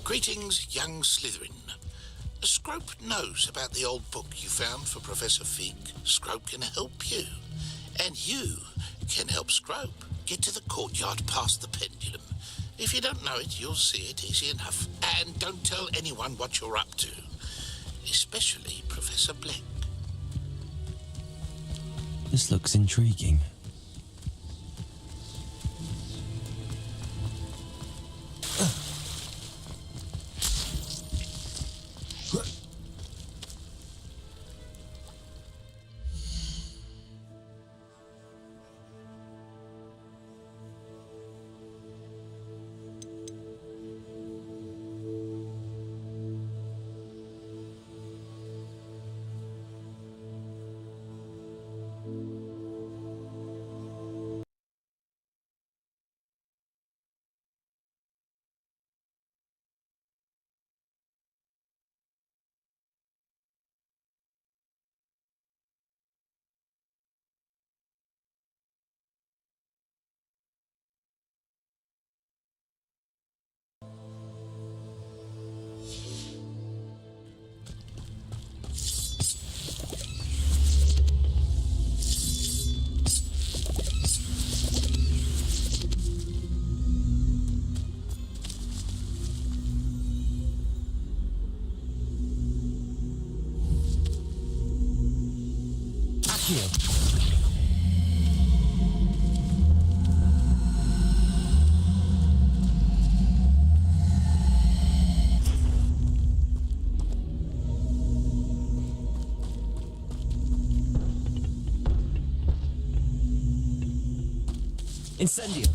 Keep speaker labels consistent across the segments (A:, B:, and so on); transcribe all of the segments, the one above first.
A: Greetings, young Slytherin. Scrope knows about the old book you found for Professor Fig. Scrope can help you. And you can help Scrope get to the courtyard past the pendulum. If you don't know it, you'll see it easy enough. And don't tell anyone what you're up to. Especially Professor Black.
B: This looks intriguing. Incendio.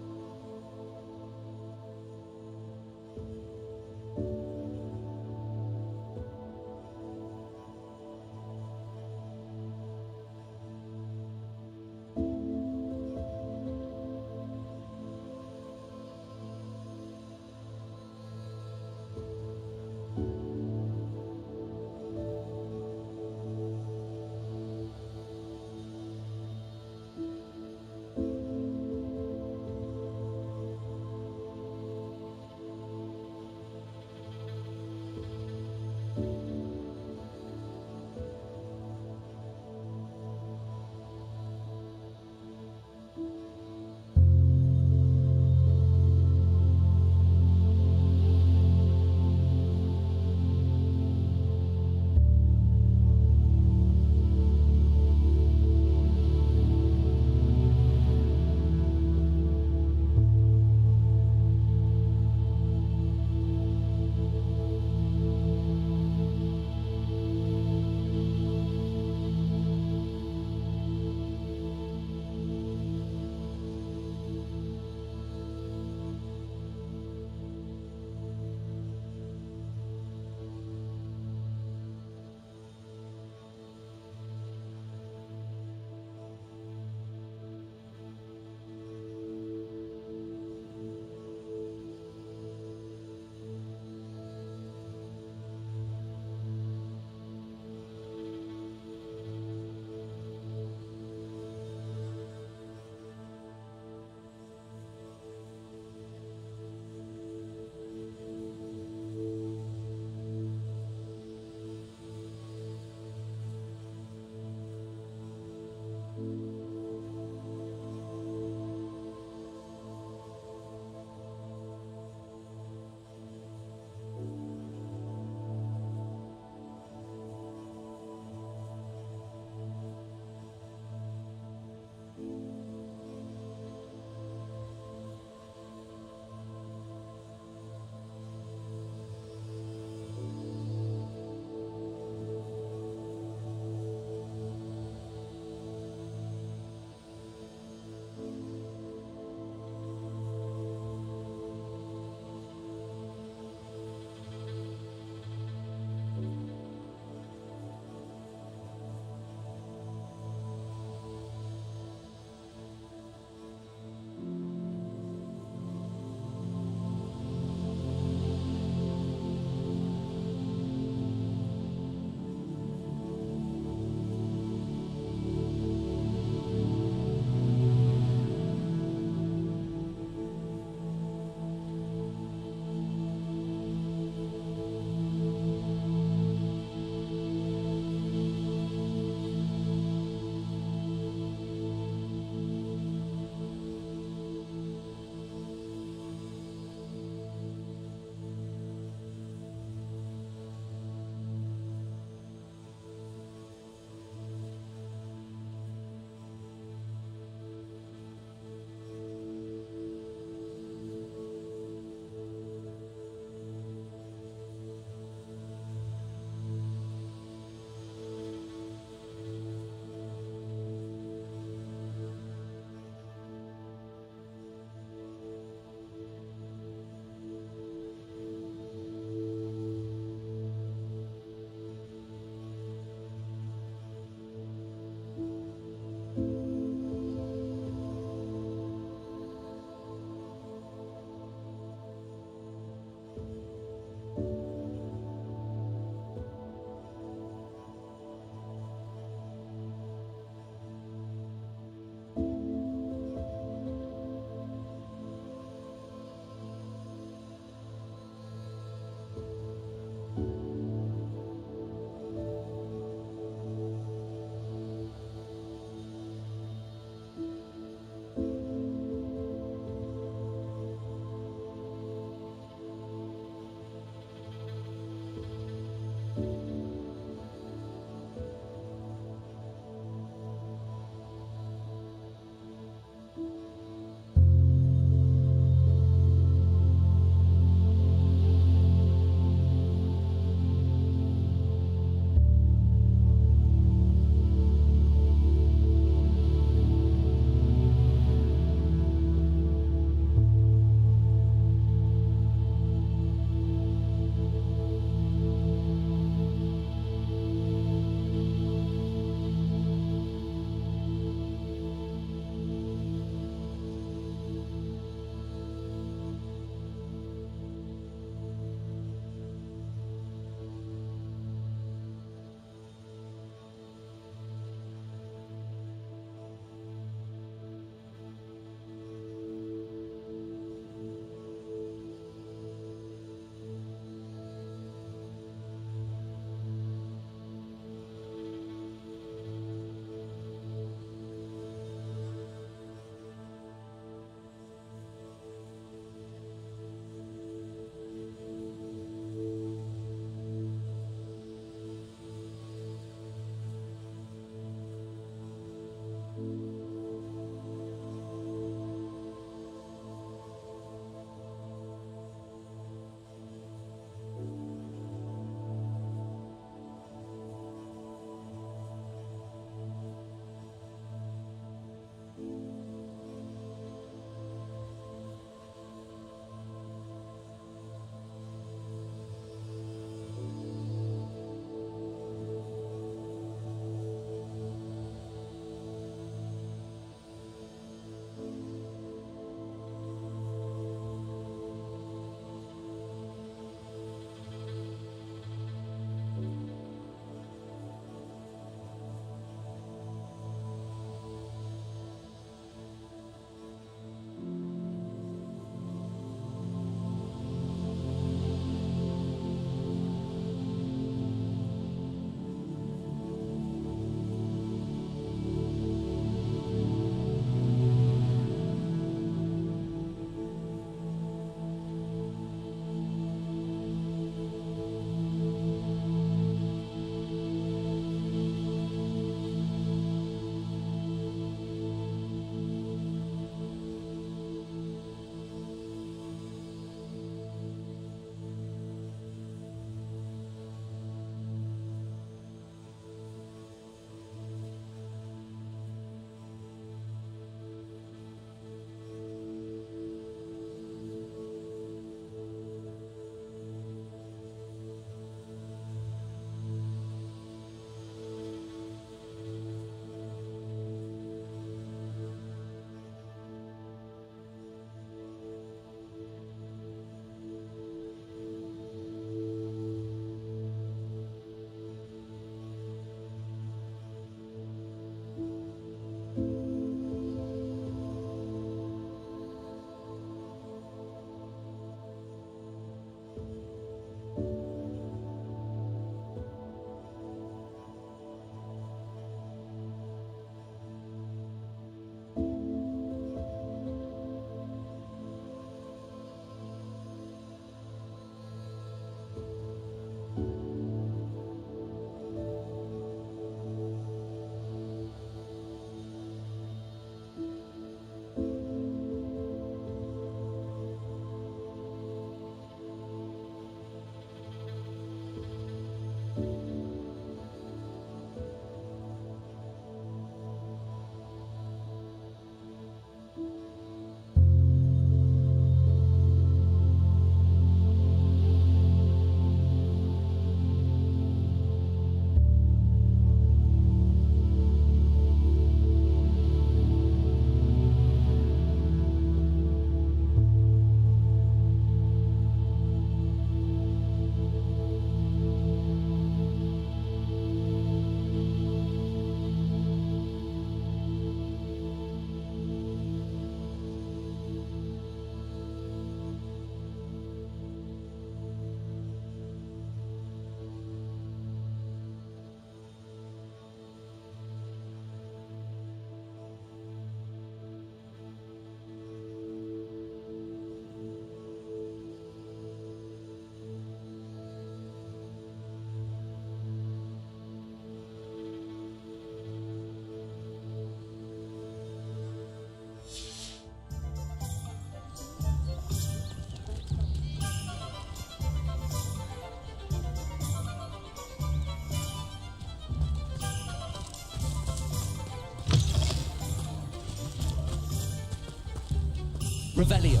C: Revelio.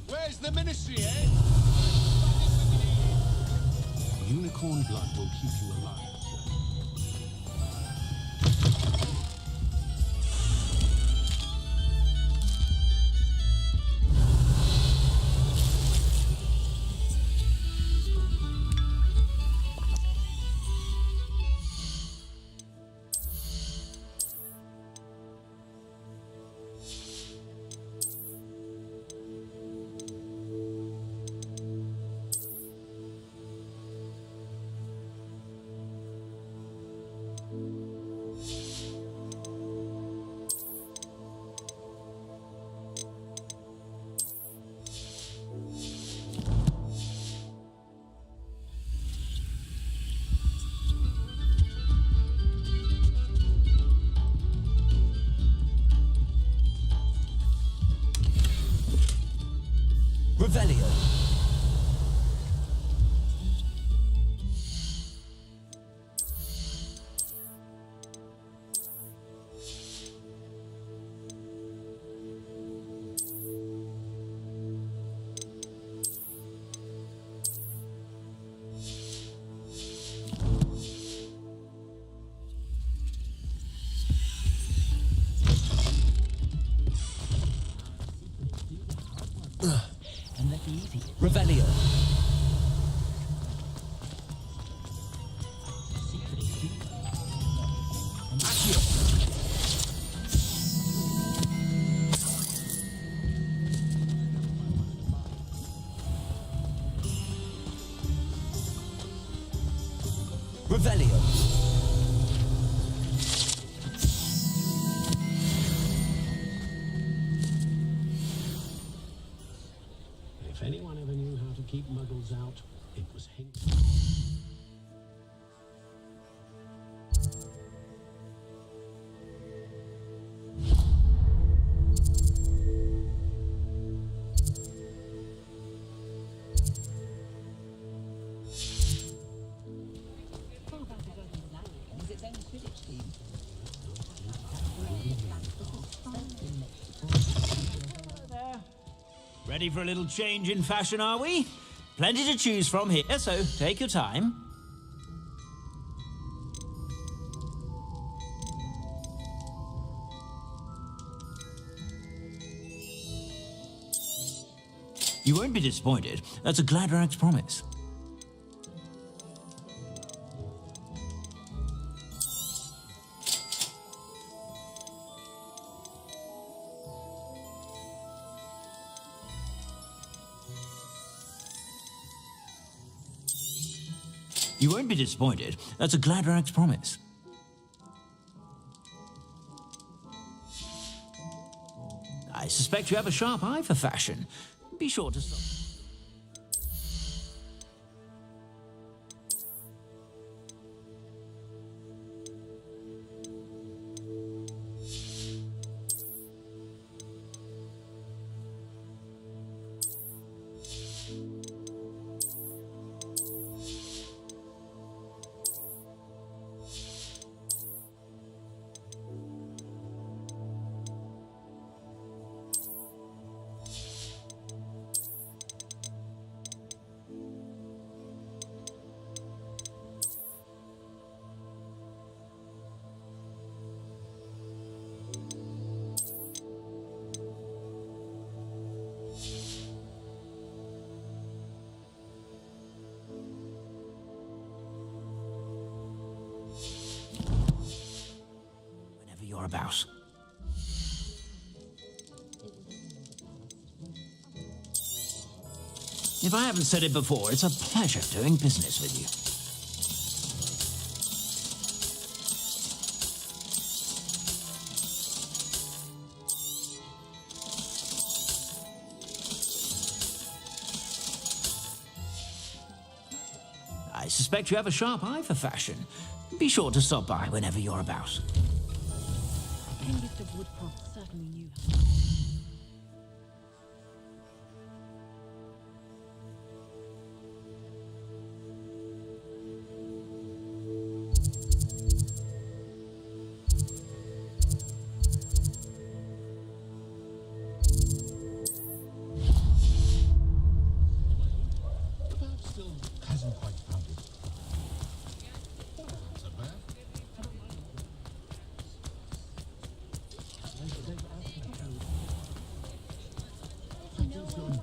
D: Where's the ministry, eh? Unicorn blood will keep you alive.
C: Revelio. Revelio. Revelio.
D: If anyone ever knew how to keep muggles out, it was Hank.
E: Ready for a little change in fashion, are we? Plenty to choose from here, so take your time. You won't be disappointed. That's a Gladrag's promise. You won't be disappointed. That's a Gladrag's promise. I suspect you have a sharp eye for fashion. Be sure to stop. You're about. If I haven't said it before, it's a pleasure doing business with you. I suspect you have a sharp eye for fashion. Be sure to stop by whenever you're about.
F: Mr. Woodcroft certainly knew how.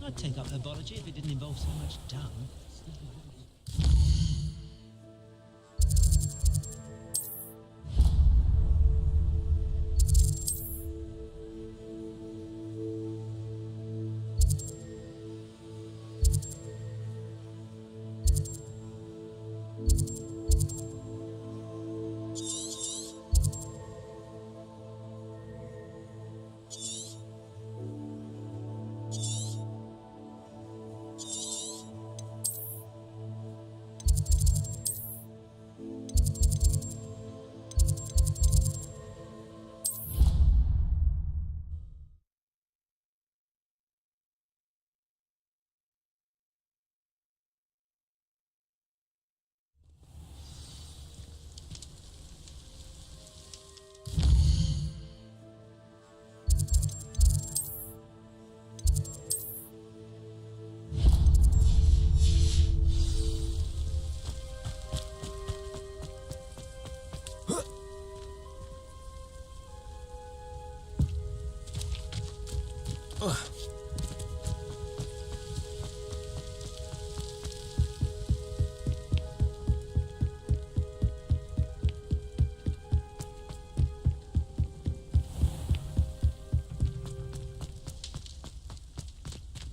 C: I'd take up herbology if it didn't involve so much dung.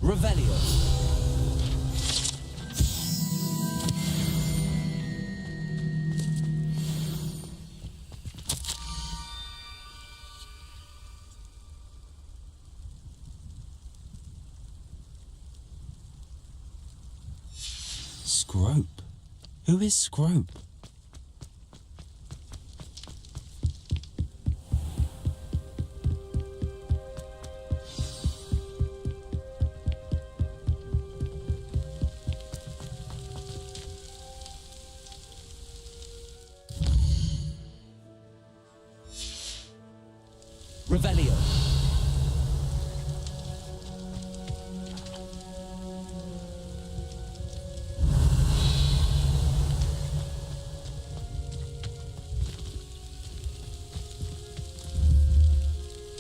C: Revelio.
B: Scrope? Who is Scrope?
C: Revelio.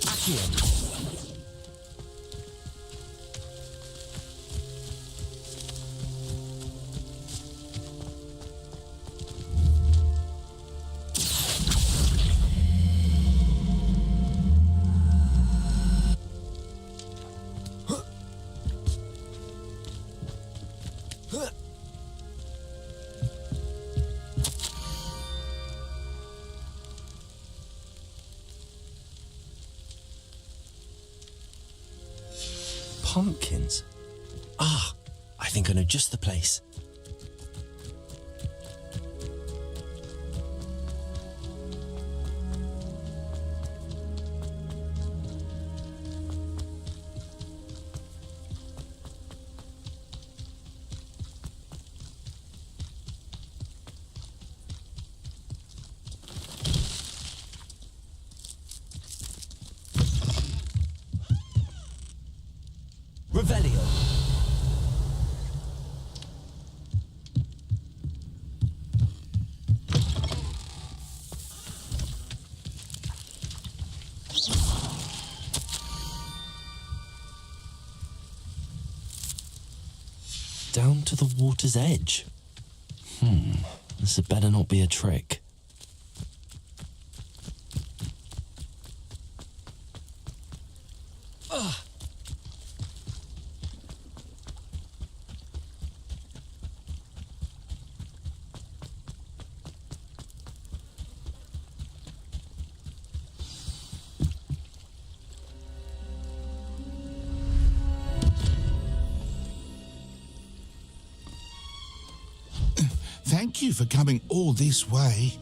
C: Accio.
B: Pumpkins? Ah, I think I know just the place.
C: Revelio.
B: Down to the water's edge. This had better not be a trick.
A: Thank you for coming all this way.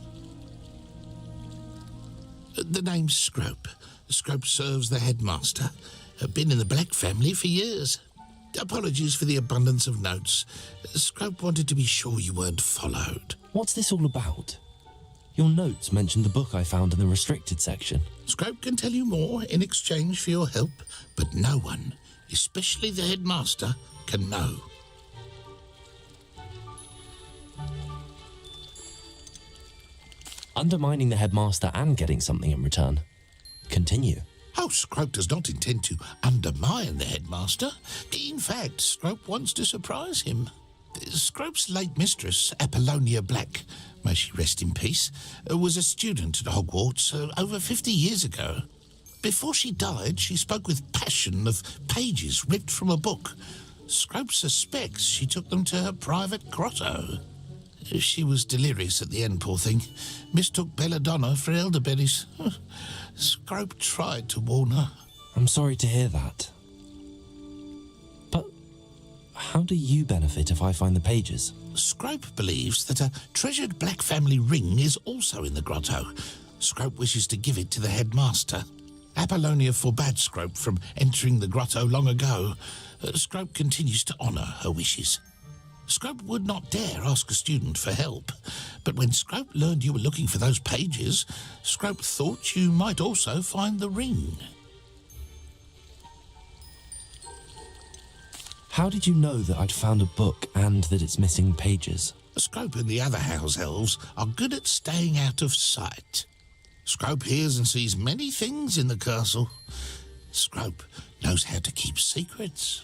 A: The name's Scrope. Scrope serves the headmaster. Been in the Black family for years. Apologies for the abundance of notes. Scrope wanted to be sure you weren't followed.
B: What's this all about? Your notes mentioned the book I found in the restricted section.
A: Scrope can tell you more in exchange for your help, but no one, especially the headmaster, can know.
B: Undermining the headmaster and getting something in return. Continue.
A: Oh, Oh, Scrope does not intend to undermine the headmaster. In fact, Scrope wants to surprise him. Scrope's late mistress, Apollonia Black, may she rest in peace, was a student at Hogwarts over 50 years ago. Before she died, she spoke with passion of pages ripped from a book. Scrope suspects she took them to her private grotto. She was delirious at the end, poor thing. Mistook belladonna for elderberries. Scrope tried to warn her.
B: I'm sorry to hear that. But how do you benefit if I find the pages?
A: Scrope believes that a treasured black family ring is also in the grotto. Scrope wishes to give it to the headmaster. Apollonia forbade Scrope from entering the grotto long ago. Scrope continues to honour her wishes. Scrope would not dare ask a student for help, but when Scrope learned you were looking for those pages, Scrope thought you might also find the ring.
B: How did you know that I'd found a book and that it's missing pages?
A: Scrope and the other house elves are good at staying out of sight. Scrope hears and sees many things in the castle. Scrope knows how to keep secrets.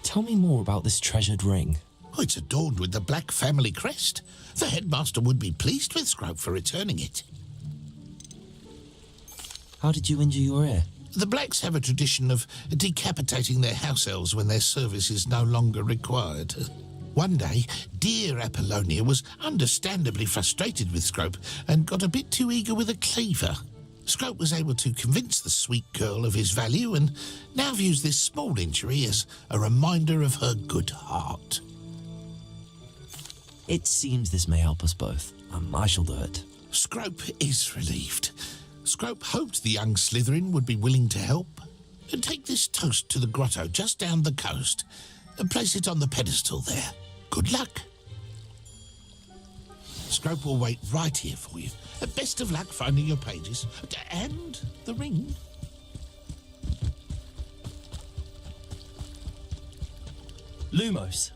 B: Tell me more about this treasured ring.
A: Oh, it's adorned with the black family crest. The headmaster would be pleased with Scrope for returning it.
B: How did you injure your ear?
A: The Blacks have a tradition of decapitating their house elves when their service is no longer required. One day, dear Apollonia was understandably frustrated with Scrope and got a bit too eager with a cleaver. Scrope was able to convince the sweet girl of his value and now views this small injury as a reminder of her good heart.
B: It seems this may help us both. I shall do it.
A: Scrope is relieved. Scrope hoped the young Slytherin would be willing to help. Take this toast to the grotto just down the coast and place it on the pedestal there. Good luck. Scrope will wait right here for you. Best of luck finding your pages and the ring.
B: Lumos.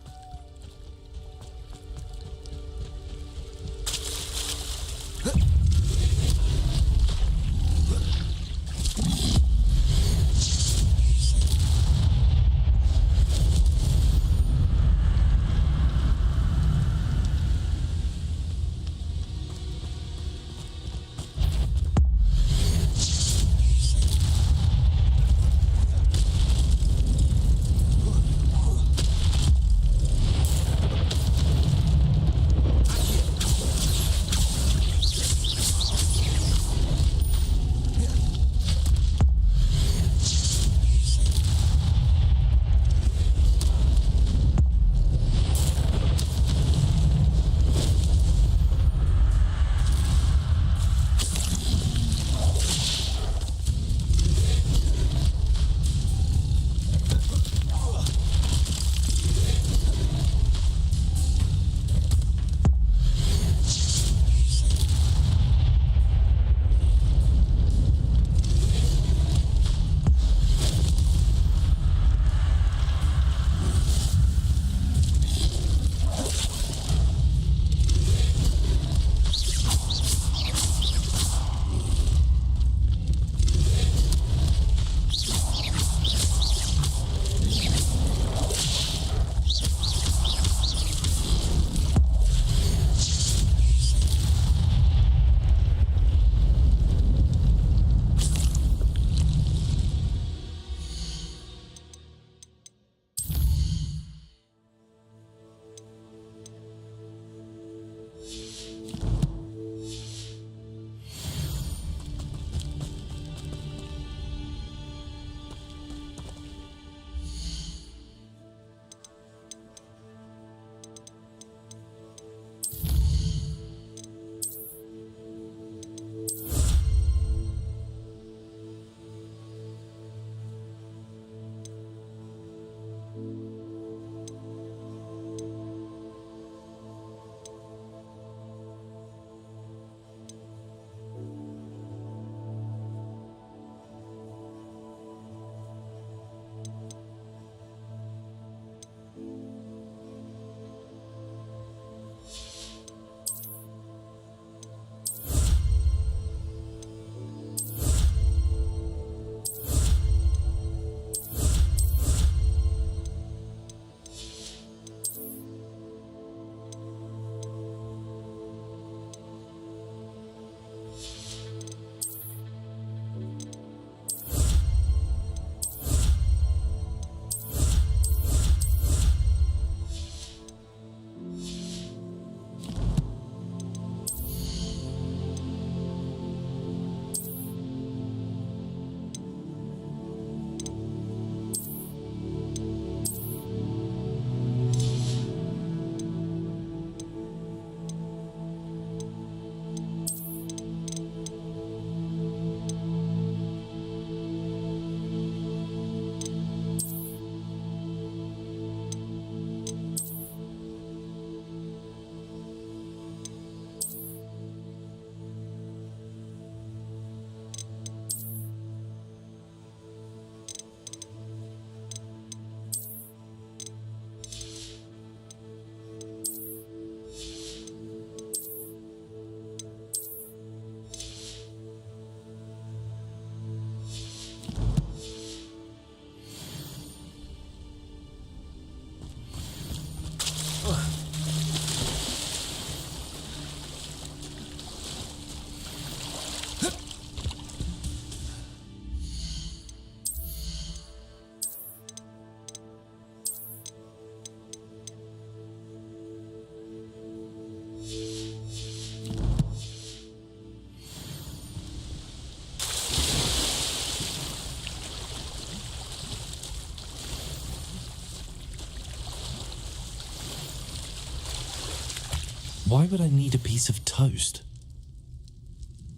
B: Why would I need a piece of toast?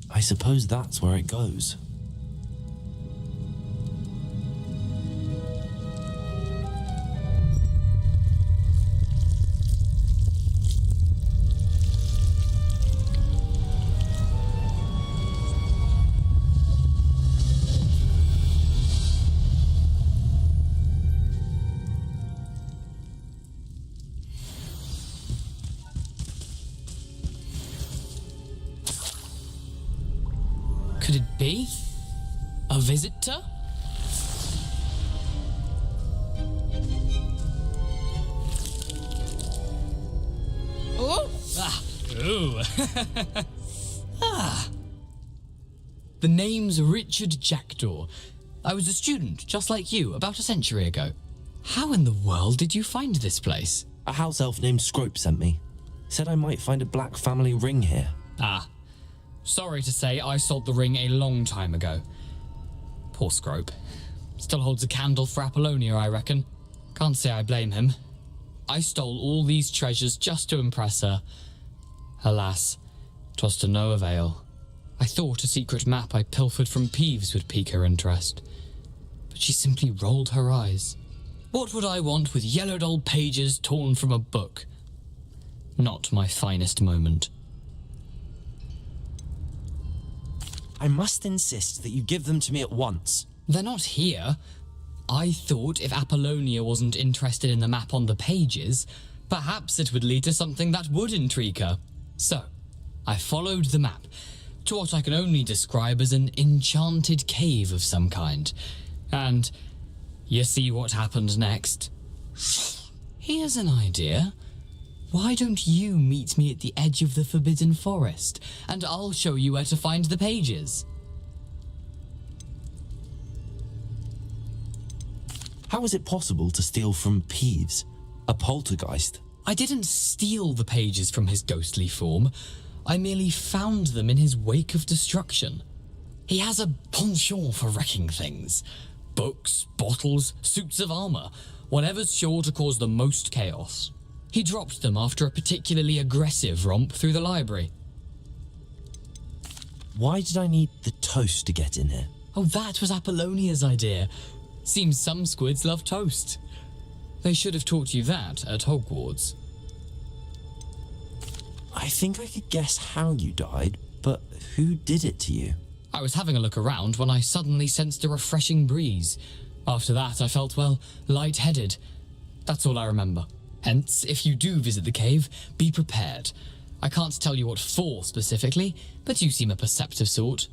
B: I suppose that's where it goes.
F: Could it be? A visitor? Oh! Ah! Ooh! Ah! The name's Richard Jackdaw. I was a student, just like you, about a century ago. How in the world did you find this place?
B: A house elf named Scrope sent me. Said I might find a black family ring here.
F: Ah. Sorry to say, I sold the ring a long time ago. Poor Scrope. Still holds a candle for Apollonia, I reckon. Can't say I blame him. I stole all these treasures just to impress her. Alas, 'twas to no avail. I thought a secret map I pilfered from Peeves would pique her interest. But she simply rolled her eyes. What would I want with yellowed old pages torn from a book? Not my finest moment.
B: I must insist that you give them to me at once.
F: They're not here. I thought if Apollonia wasn't interested in the map on the pages, perhaps it would lead to something that would intrigue her. So, I followed the map to what I can only describe as an enchanted cave of some kind. And you see what happened next? Here's an idea. Why don't you meet me at the edge of the Forbidden Forest, and I'll show you where to find the pages.
B: How is it possible to steal from Peeves, a poltergeist?
F: I didn't steal the pages from his ghostly form. I merely found them in his wake of destruction. He has a penchant for wrecking things. Books, bottles, suits of armor, whatever's sure to cause the most chaos. He dropped them after a particularly aggressive romp through the library.
B: Why did I need the toast to get in here?
F: Oh, that was Apollonia's idea. Seems some squids love toast. They should have taught you that at Hogwarts.
B: I think I could guess how you died, but who did it to you?
F: I was having a look around when I suddenly sensed a refreshing breeze. After that, I felt, well, lightheaded. That's all I remember. Hence, if you do visit the cave, be prepared. I can't tell you what for specifically, but you seem a perceptive sort.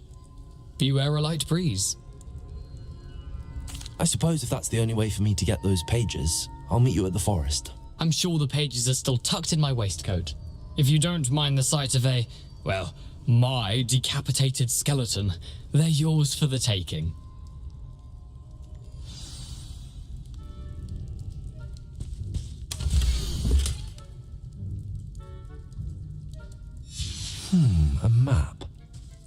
F: Beware a light breeze.
B: I suppose if that's the only way for me to get those pages, I'll meet you at the forest.
F: I'm sure the pages are still tucked in my waistcoat. If you don't mind the sight of my decapitated skeleton, they're yours for the taking.
B: A map.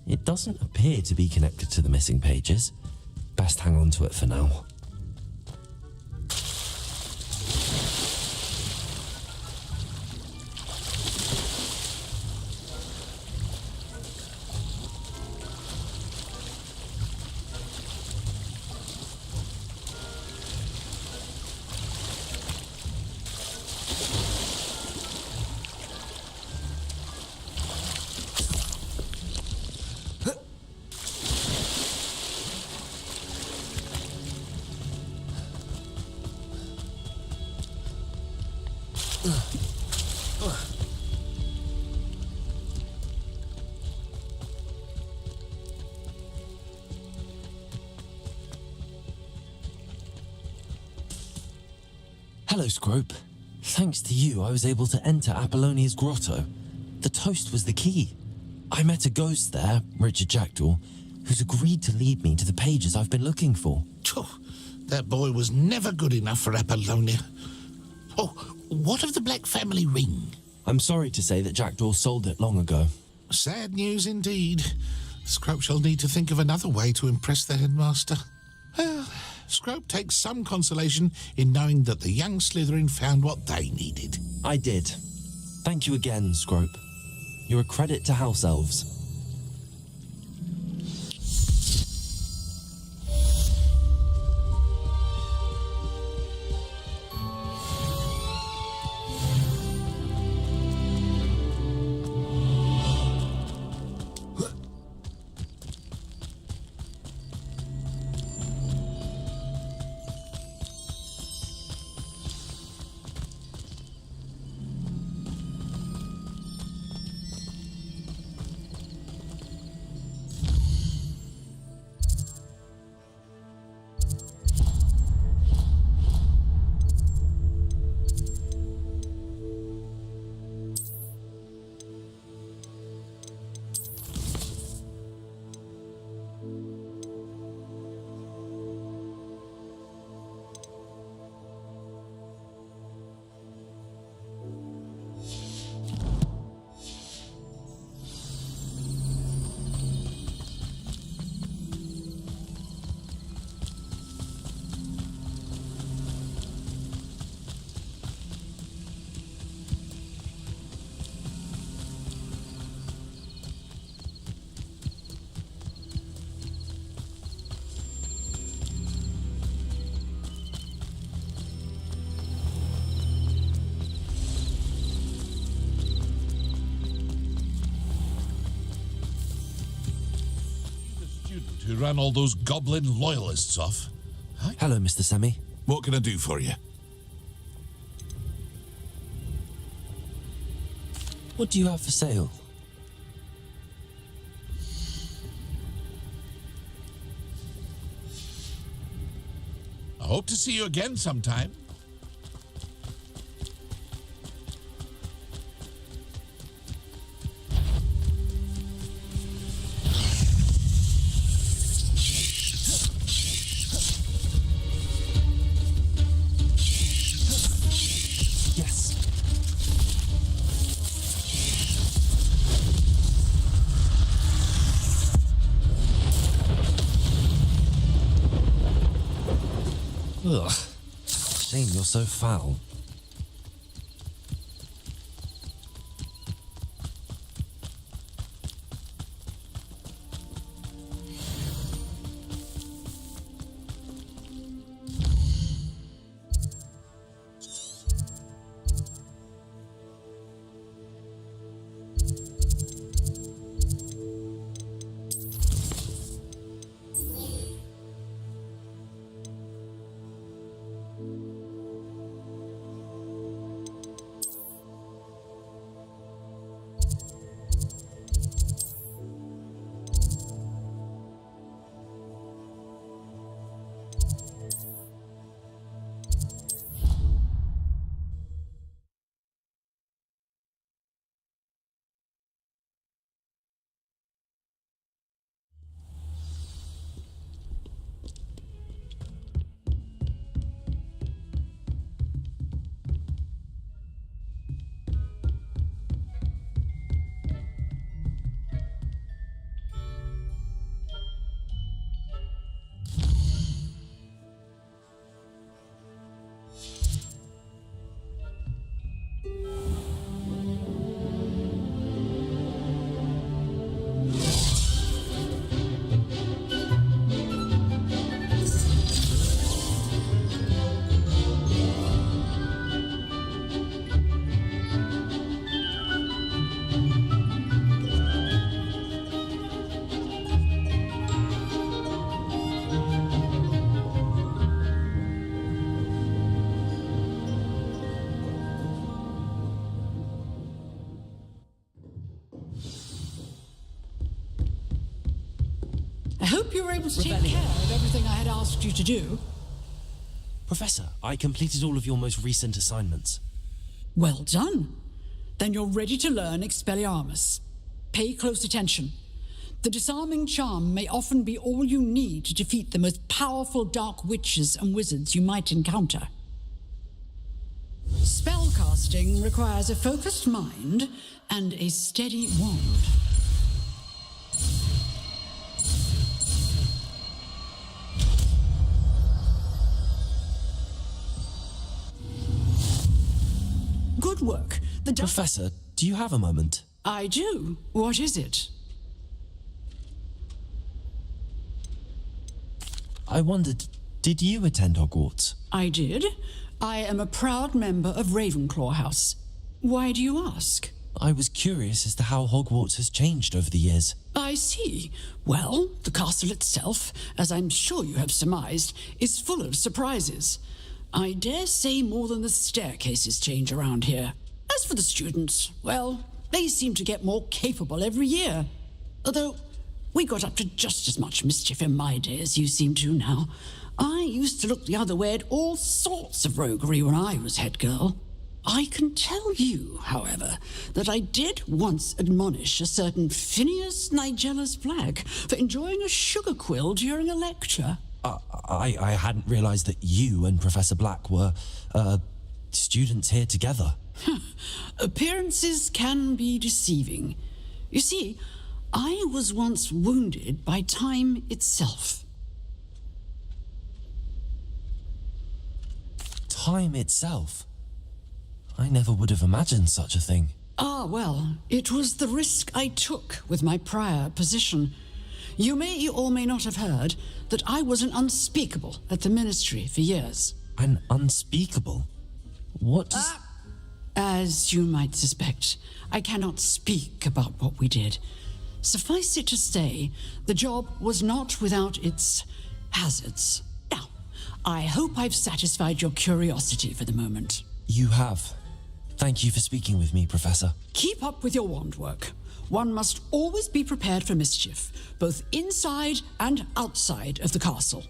B: It doesn't appear to be connected to the missing pages. Best hang on to it for now. Hello, Scrope. Thanks to you, I was able to enter Apollonia's grotto. The toast was the key. I met a ghost there, Richard Jackdaw, who's agreed to lead me to the pages I've been looking for.
A: Oh, that boy was never good enough for Apollonia. Oh, what of the Black family ring?
B: I'm sorry to say that Jackdaw sold it long ago.
A: Sad news indeed. Scrope shall need to think of another way to impress the headmaster. Well, Scrope takes some consolation in knowing that the young Slytherin found what they needed.
B: I did. Thank you again, Scrope. You're a credit to House Elves.
G: Who ran all those goblin loyalists off? Huh?
B: Hello, Mr. Semi.
G: What can I do for you?
B: What do you have for sale?
G: I hope to see you again sometime.
B: Yes. Ugh. Shame you're so foul.
H: I hope you were able to take care of everything I had asked you to do.
B: Professor, I completed all of your most recent assignments.
H: Well done. Then you're ready to learn Expelliarmus. Pay close attention. The disarming charm may often be all you need to defeat the most powerful dark witches and wizards you might encounter. Spellcasting requires a focused mind and a steady wand. Good work.
B: Professor, do you have a moment?
H: I do. What is it?
B: I wondered, did you attend Hogwarts?
H: I did. I am a proud member of Ravenclaw House. Why do you ask?
B: I was curious as to how Hogwarts has changed over the years.
H: I see. Well, the castle itself, as I'm sure you have surmised, is full of surprises. I dare say more than the staircases change around here. As for the students, well, they seem to get more capable every year. Although, we got up to just as much mischief in my day as you seem to now. I used to look the other way at all sorts of roguery when I was head girl. I can tell you, however, that I did once admonish a certain Phineas Nigellus Black for enjoying a sugar quill during a lecture.
B: I hadn't realized that you and Professor Black were, students here together.
H: Appearances can be deceiving. You see, I was once wounded by time itself.
B: Time itself? I never would have imagined such a thing.
H: Ah, well, it was the risk I took with my prior position. You may or may not have heard that I was an unspeakable at the ministry for years.
B: An unspeakable? What does...
H: As you might suspect, I cannot speak about what we did. Suffice it to say, the job was not without its hazards. Now, I hope I've satisfied your curiosity for the moment.
B: You have. Thank you for speaking with me, Professor.
H: Keep up with your wand work. One must always be prepared for mischief, both inside and outside of the castle.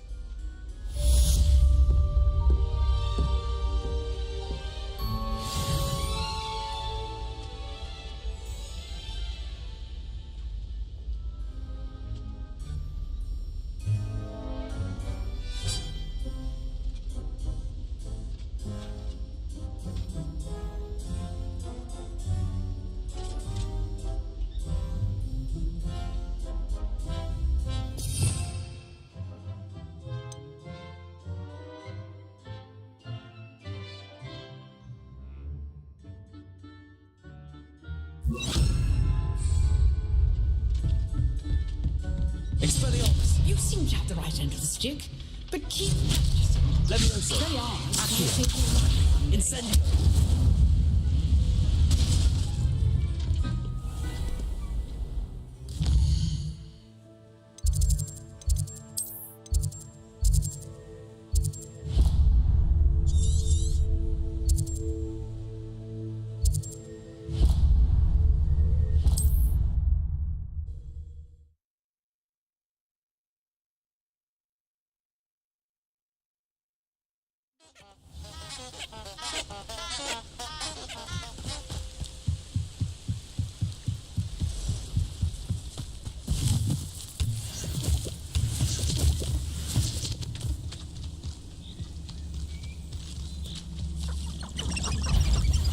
C: Expelliarmus.
H: You seem to have the right end of the stick, but keep...
C: Levioso.
H: Accio.
C: Incendio.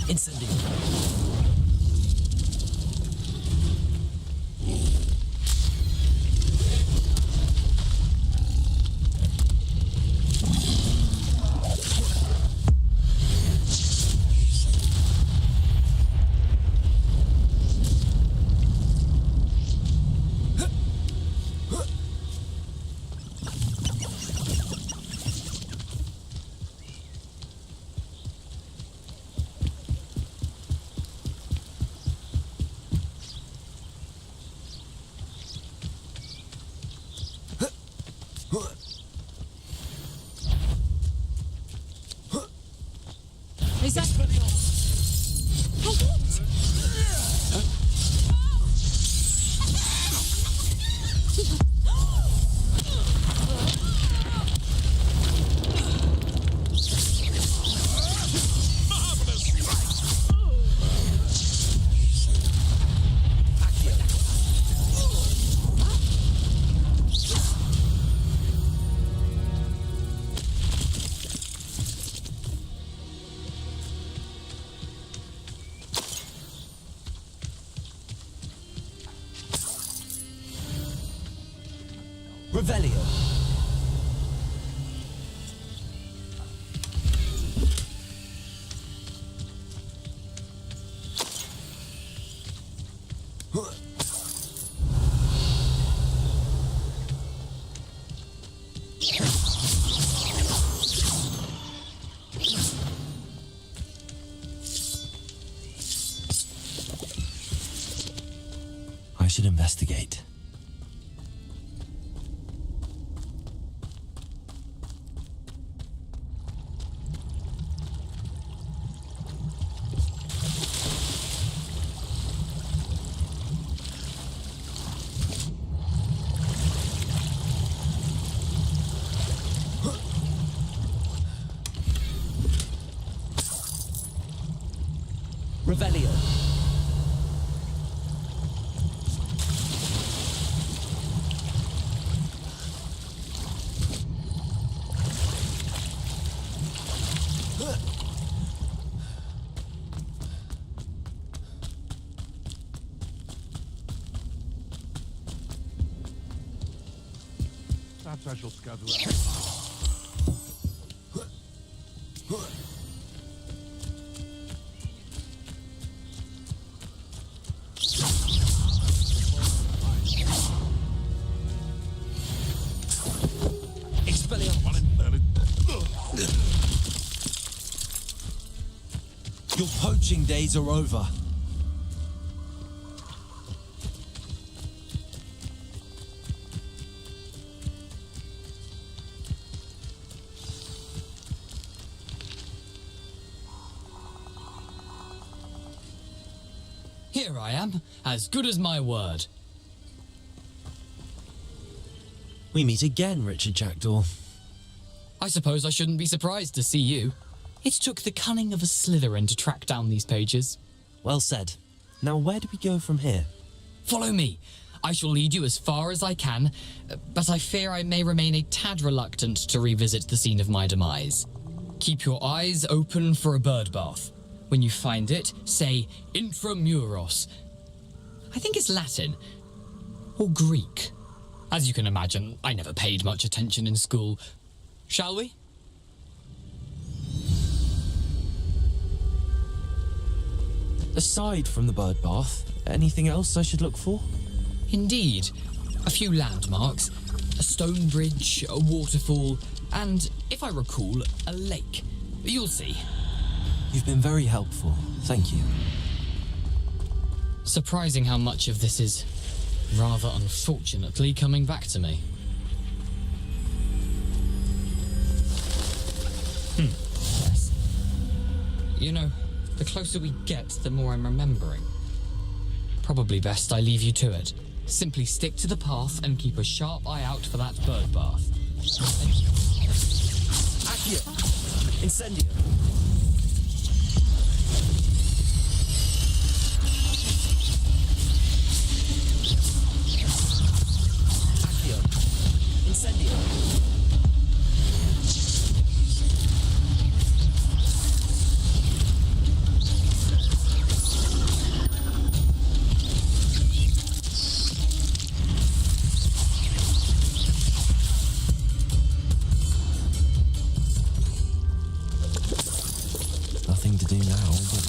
C: Incendio.
H: Is that... Oh, what?
C: Revelio.
B: should investigate.
C: Revelio.
G: Perhaps I shall scout around.
B: Your poaching days are over.
F: Here I am, as good as my word.
B: We meet again, Richard Jackdaw.
F: I suppose I shouldn't be surprised to see you. It took the cunning of a Slytherin to track down these pages.
B: Well said. Now where do we go from here?
F: Follow me. I shall lead you as far as I can, but I fear I may remain a tad reluctant to revisit the scene of my demise. Keep your eyes open for a bird bath. When you find it, say intramuros. I think it's Latin. Or Greek. As you can imagine, I never paid much attention in school. Shall we?
B: Aside from the bird bath, anything else I should look for?
F: Indeed. A few landmarks, a stone bridge, a waterfall, and, if I recall, a lake. You'll see.
B: You've been very helpful. Thank you.
F: Surprising how much of this is, rather unfortunately, coming back to me. Yes. You know, the closer we get, the more I'm remembering. Probably best I leave you to it. Simply stick to the path and keep a sharp eye out for that bird bath.
C: Accio. Incendio. Accio. Incendio.
B: Nothing to do now, but...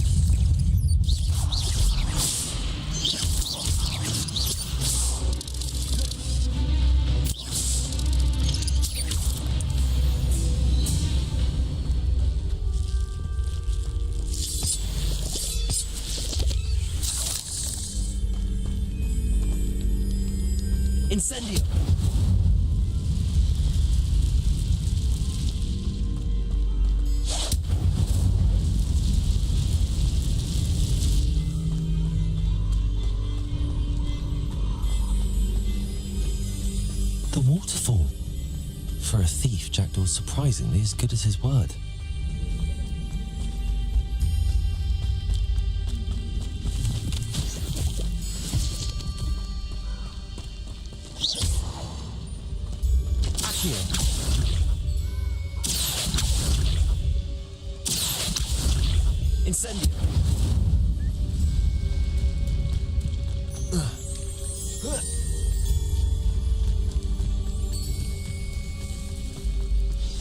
C: Incendio.
B: The waterfall. For a thief, Jackdaw's surprisingly as good as his word.
C: Accio. Incendio.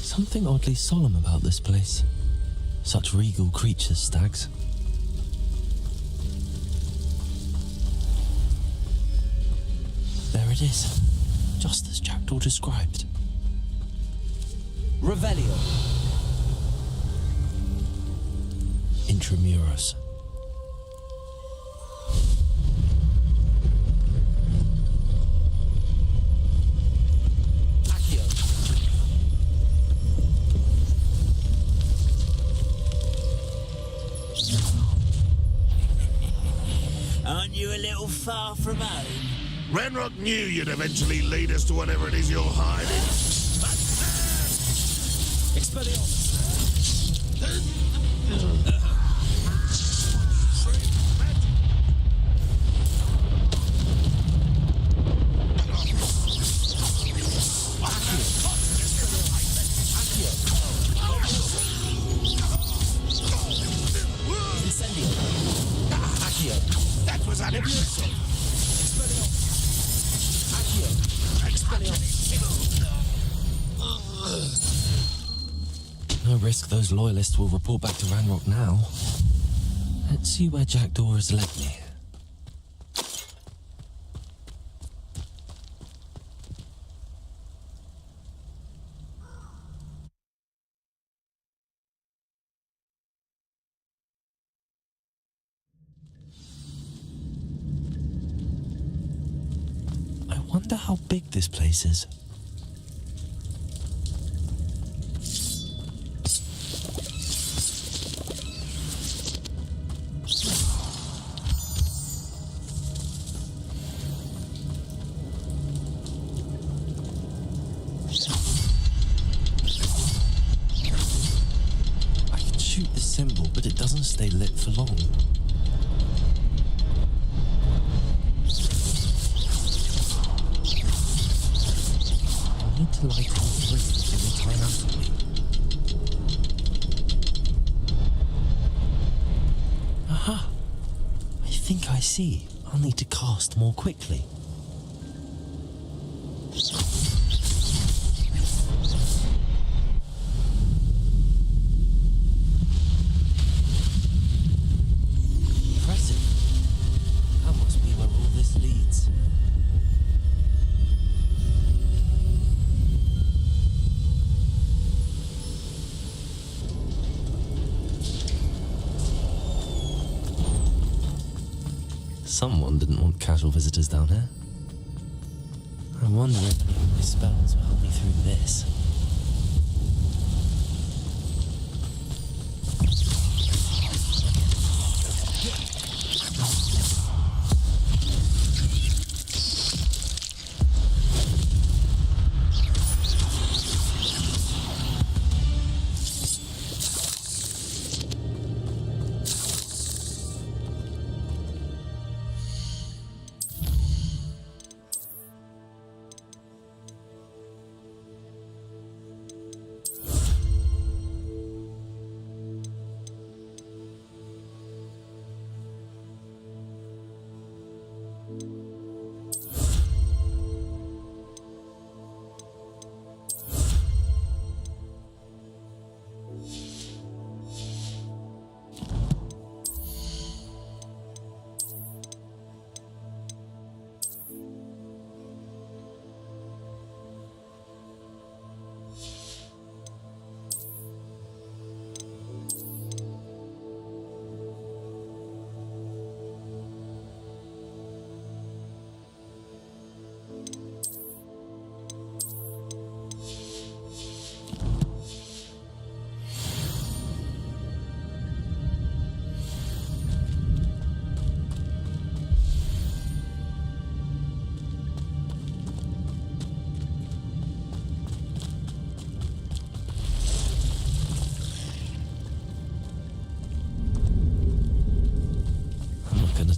B: Something oddly solemn about this place. Such regal creatures, stags. There it is, just as Jackdaw described.
C: Revelio.
B: Intramuros.
C: little far from home.
G: Ranrock knew you'd eventually lead us to whatever it is you're hiding.
C: Expelliarmus! Incendio! Accio!
G: That was unimpressive.
C: Accio! Expelliarmus!
B: No risk those loyalists will report back to Ranrock now. Let's see where Jackdaw has led me. I wonder how big this place is. I can shoot the symbol, but it doesn't stay lit for long. I need to light all three before they time out on me. Aha! I think I see. I'll need to cast more quickly. Impressive. That must be where all this leads. Someone didn't want casual visitors down here. I wonder if any of my spells will help me through this.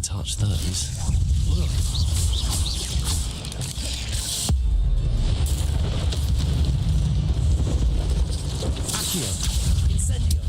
B: Touch those.
C: Accio! Incendio!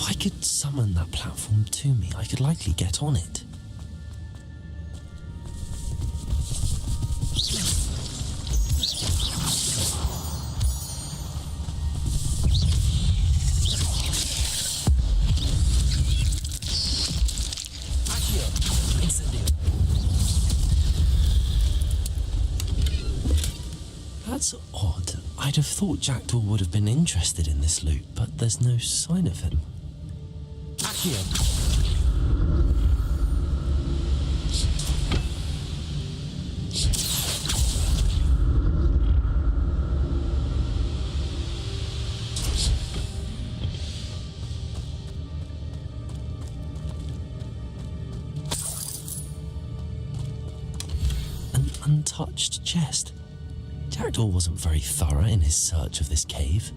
B: If I could summon that platform to me, I could likely get on it.
C: Accio. Incendio.
B: That's odd. I'd have thought Jackdaw would have been interested in this loot, but there's no sign of him.
C: Accio.
B: An untouched chest. Jackdaw wasn't very thorough in his search of this cave.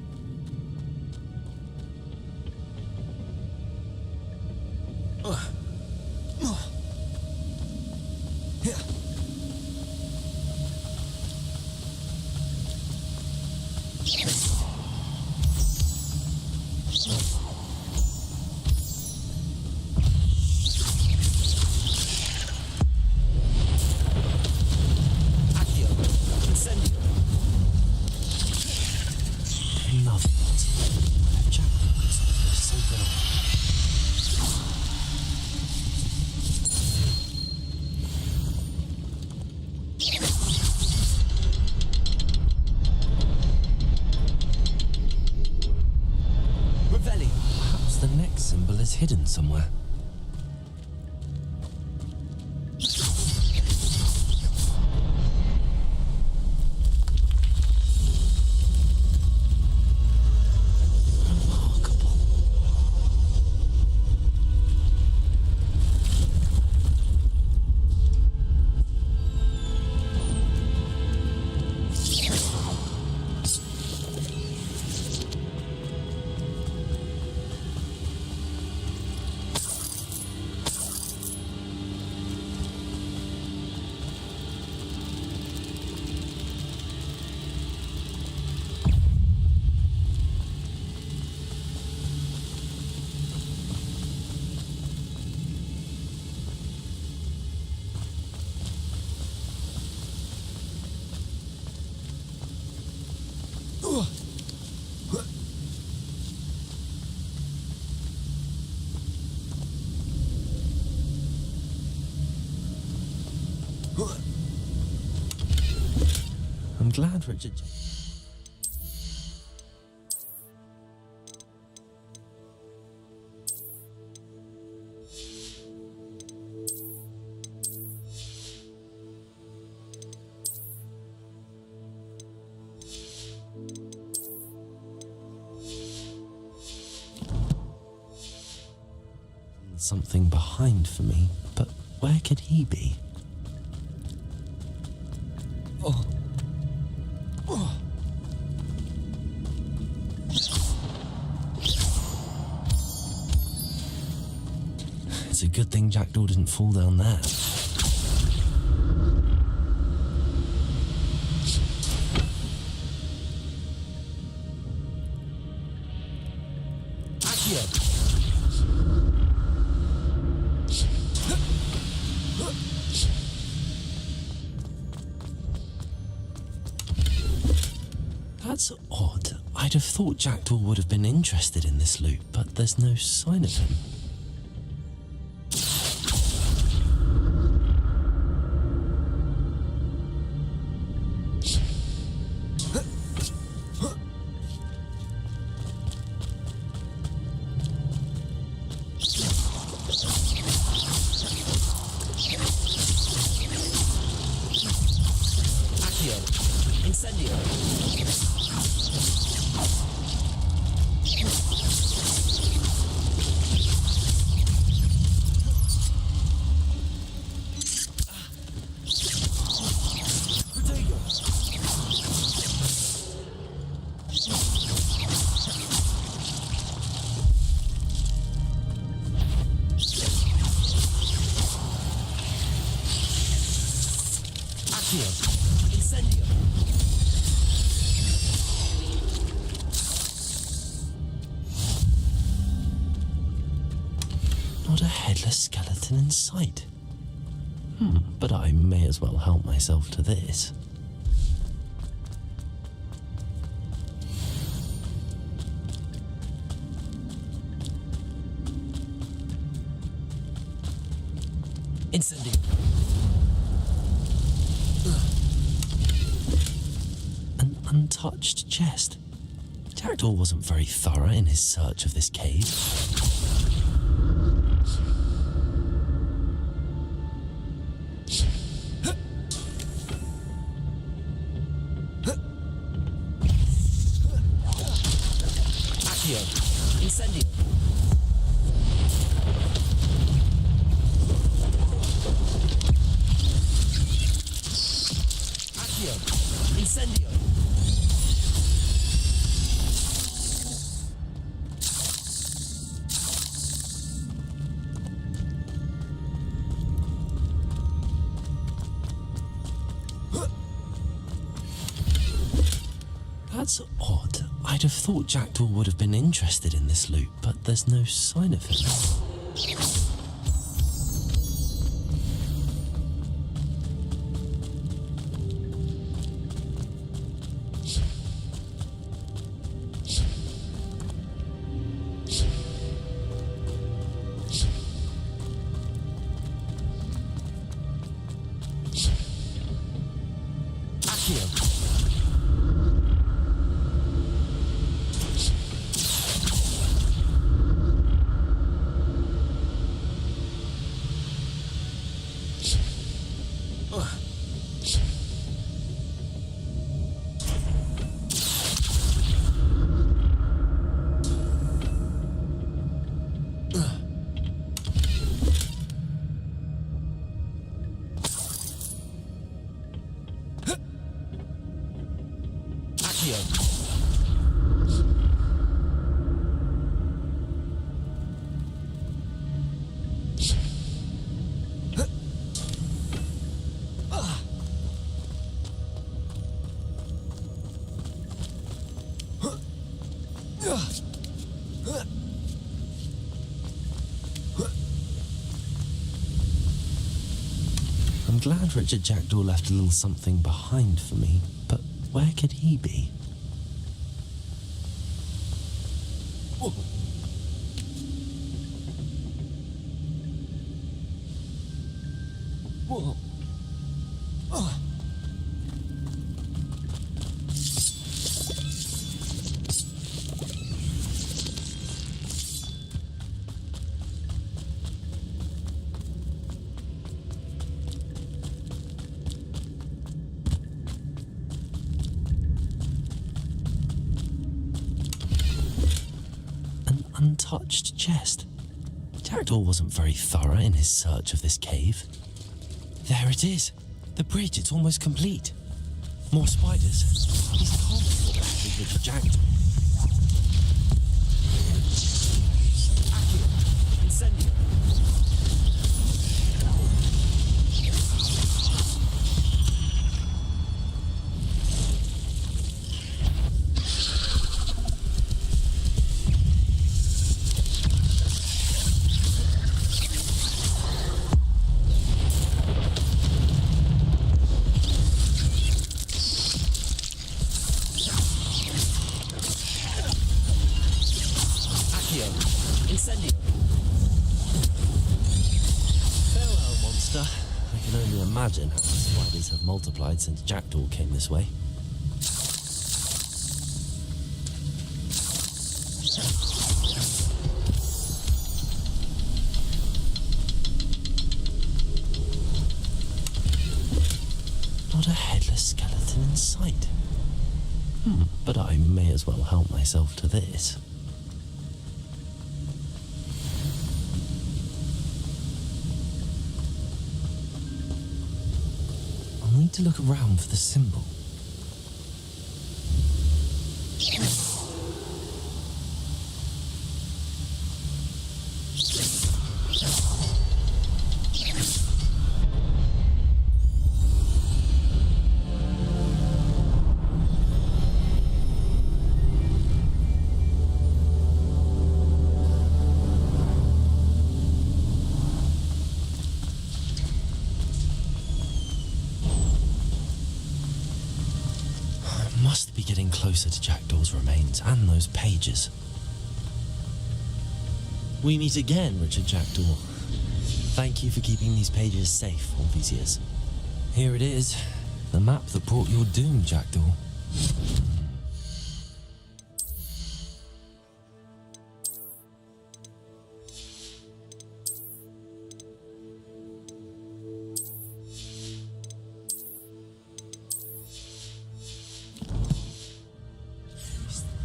C: Accio. Incendio.
B: Another one. Jackdaw could something so good.
C: Revelio.
B: Perhaps the next symbol is hidden somewhere. Remarkable. I'm glad Richard. Something behind for me, but where could he be?
C: Oh.
B: It's a good thing Jackdaw didn't fall down there.
C: Accio.
B: That's odd. I'd have thought Jackdaw would have been interested in this loot, but there's no sign of him.
C: Accio. Incendio. Accio. Incendio.
B: headless skeleton in sight. But I may as well help myself to this.
C: Incendio.
B: An untouched chest. Jackdaw wasn't very thorough in his search of this cave.
C: Accio. Incendio. Accio. Incendio.
B: That's odd. I'd have thought Jackdaw would have been interested in this loot, but there's no sign of him.
C: Accio. Accio.
B: I'm glad Richard Jackdaw left a little something behind for me, but where could he be?
C: Whoa.
B: An untouched chest. Jackdaw wasn't very thorough in his search of this cave. There it is. The bridge, it's almost complete. More spiders. These can't be what happened with Jackdaw.
C: Accio. Incendio. Incendio.
B: Farewell, monster. I can only imagine how the spiders have multiplied since Jackdaw came this way. Not a headless skeleton in sight. But I may as well help myself to this. I'll need to look around for the symbol. must be getting closer to Jackdaw's remains and those pages. We meet again, Richard Jackdaw. Thank you for keeping these pages safe all these years. Here it is, the map that brought your doom, Jackdaw.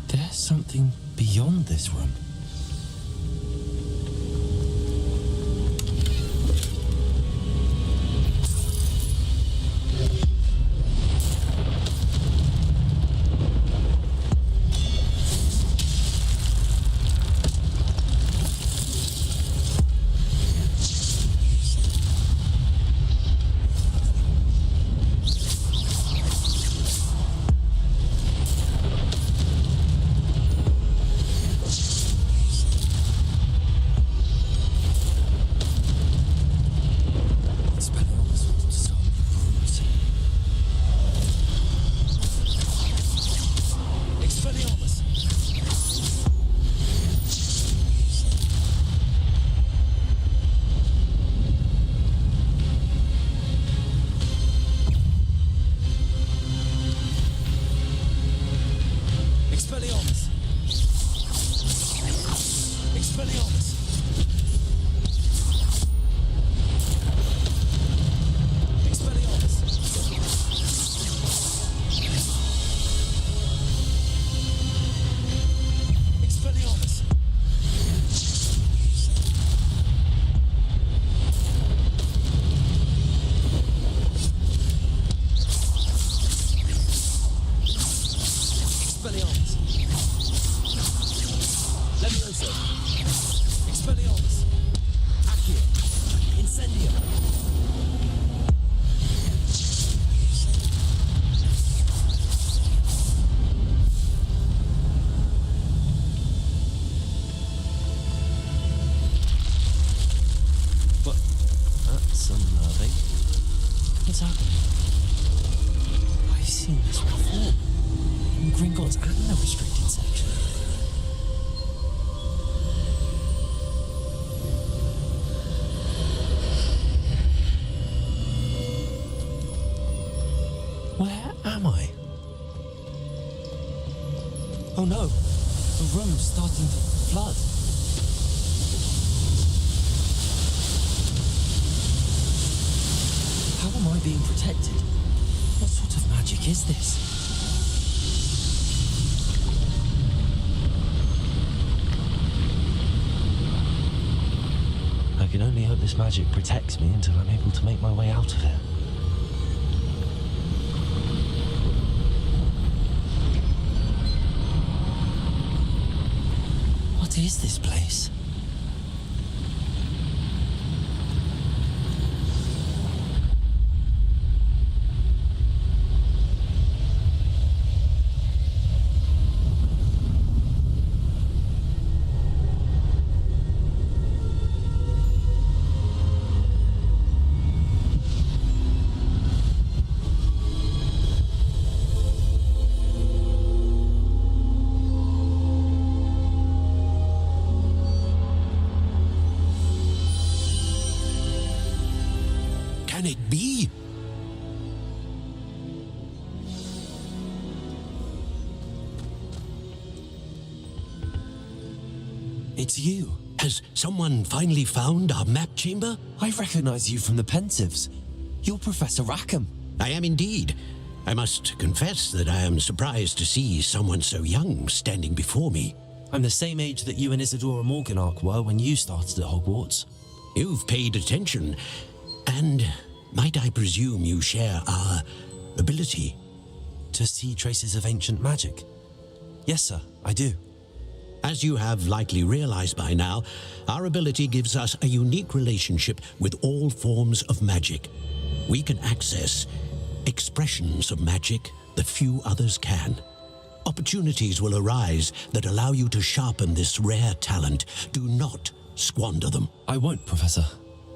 B: There's something beyond this room. What's happening? I've seen this before. In Gringotts and the restricted section. Where am I? Oh no, the room's starting to flood. How am I being protected? What sort of magic is this? I can only hope this magic protects me until I'm able to make my way out of it. What is this place?
D: Can it be?
B: It's you.
D: Has someone finally found our map chamber?
B: I recognize you from the Pensives. You're Professor Rackham.
D: I am indeed. I must confess that I am surprised to see someone so young standing before me.
B: I'm the same age that you and Isadora Morganach were when you started at Hogwarts.
D: You've paid attention, and might I presume you share our ability?
B: To see traces of ancient magic? Yes, sir, I do.
D: As you have likely realized by now, our ability gives us a unique relationship with all forms of magic. We can access expressions of magic that few others can. Opportunities will arise that allow you to sharpen this rare talent. Do not squander them.
B: I won't, Professor.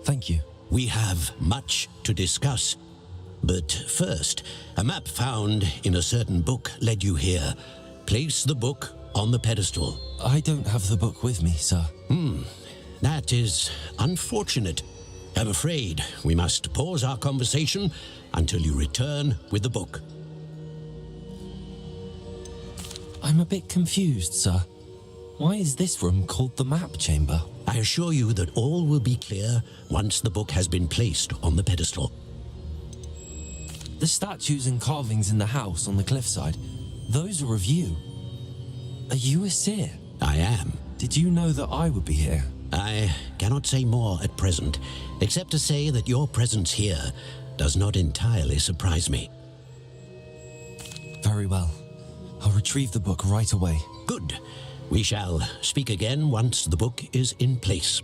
B: Thank you.
D: We have much to discuss. But first, a map found in a certain book led you here. Place the book on the pedestal.
B: I don't have the book with me, sir.
D: That is unfortunate. I'm afraid we must pause our conversation until you return with the book.
B: I'm a bit confused, sir. Why is this room called the map chamber?
D: I assure you that all will be clear once the book has been placed on the pedestal.
B: The statues and carvings in the house on the cliffside, those are of you. Are you a seer?
D: I am.
B: Did you know that I would be here?
D: I cannot say more at present, except to say that your presence here does not entirely surprise me.
B: Very well. I'll retrieve the book right away.
D: Good. We shall speak again once the book is in place.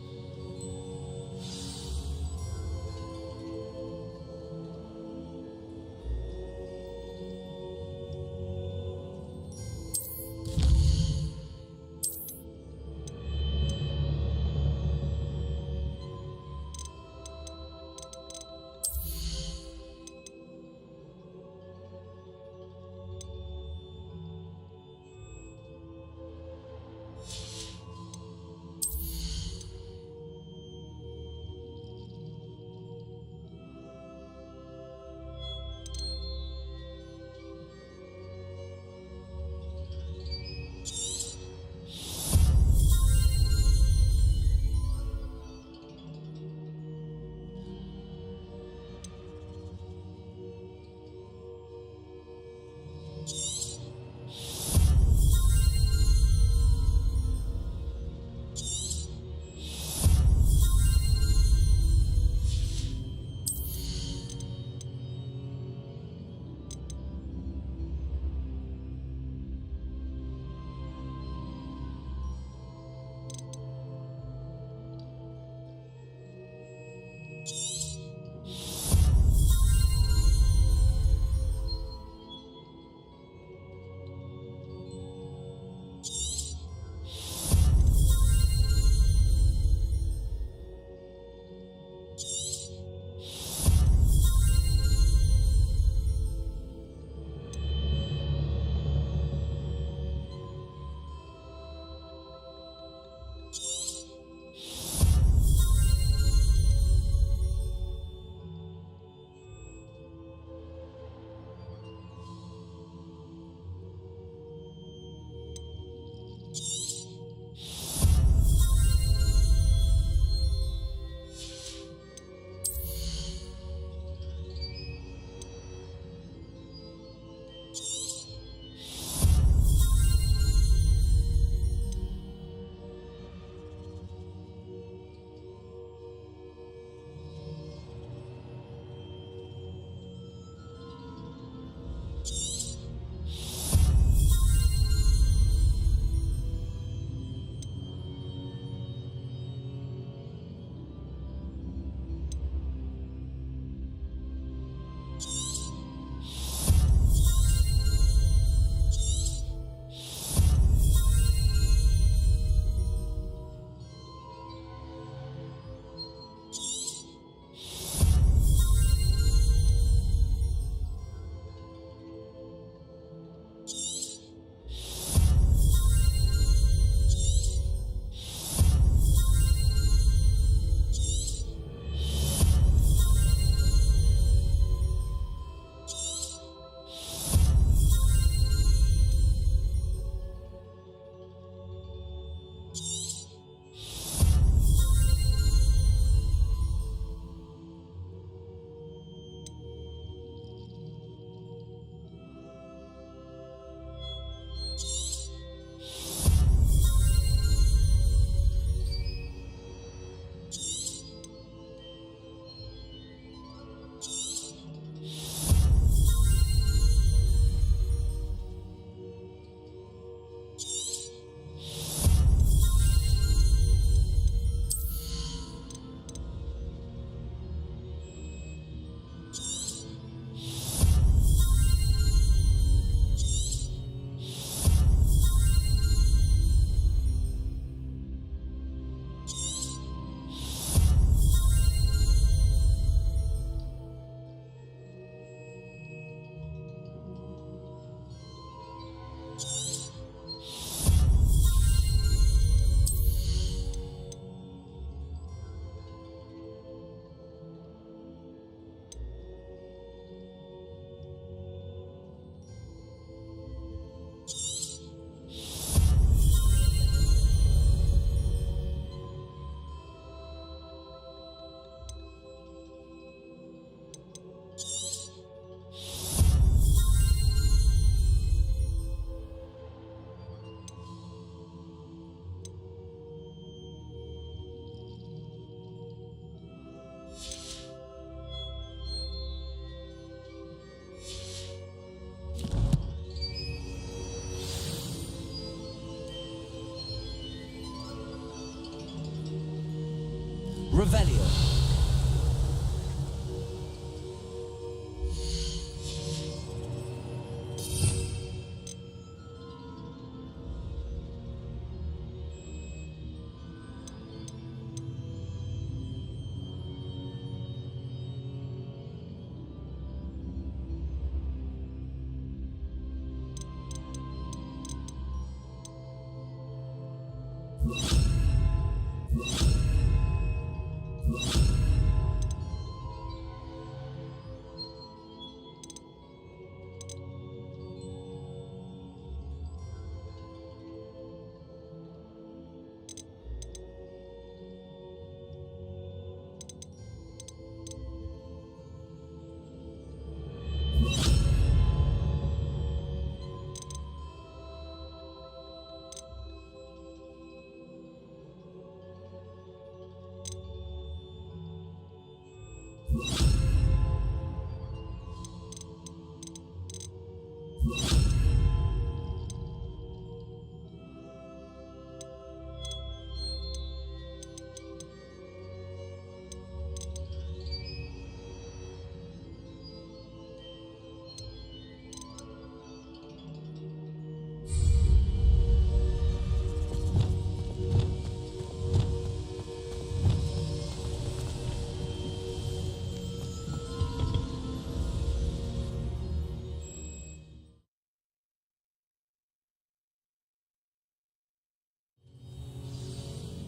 B: Revelio.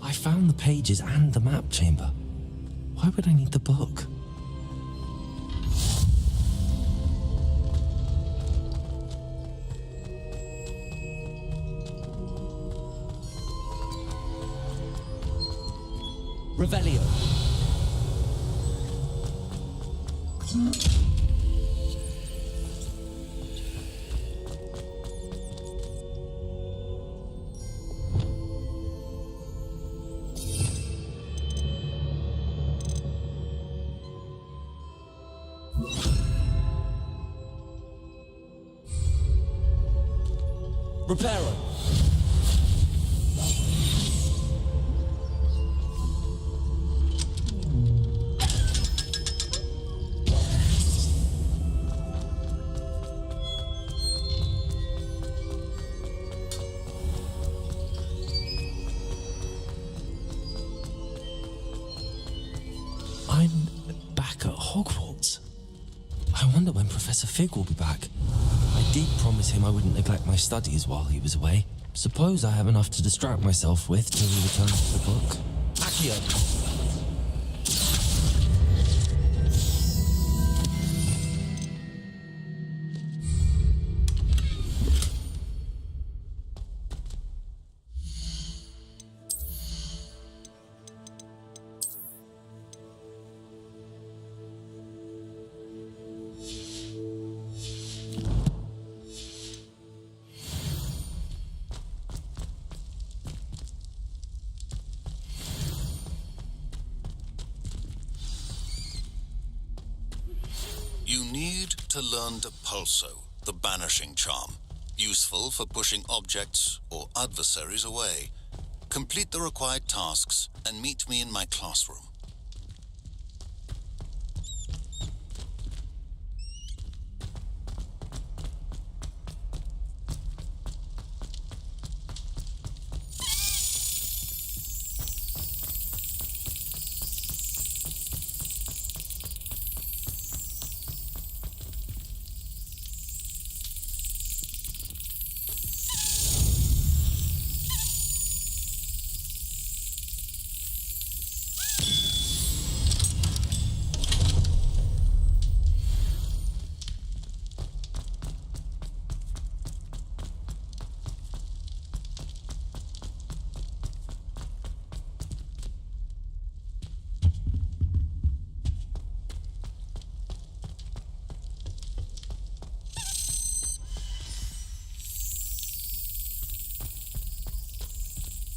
B: I found the pages and the map chamber. Why would I need the book? Revelio. Reparo. I'm back at Hogwarts. I wonder when Professor Fig will be back. I did promise him I wouldn't neglect my studies while he was away. Suppose I have enough to distract myself with till he returns to the book. Accio.
I: You need to learn the Pulso, the banishing charm, useful for pushing objects or adversaries away. Complete the required tasks and meet me in my classroom.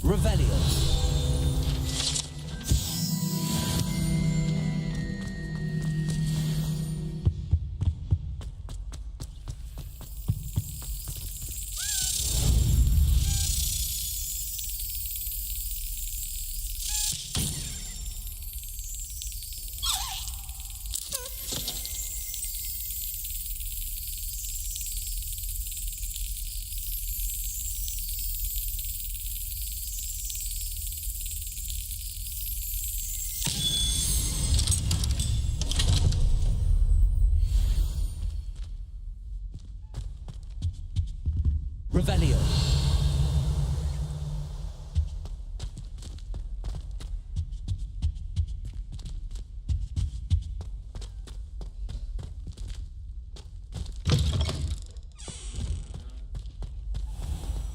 I: Revelio.
C: Revelio.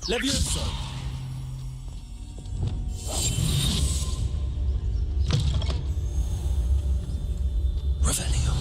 C: Levioso.
B: Revelio.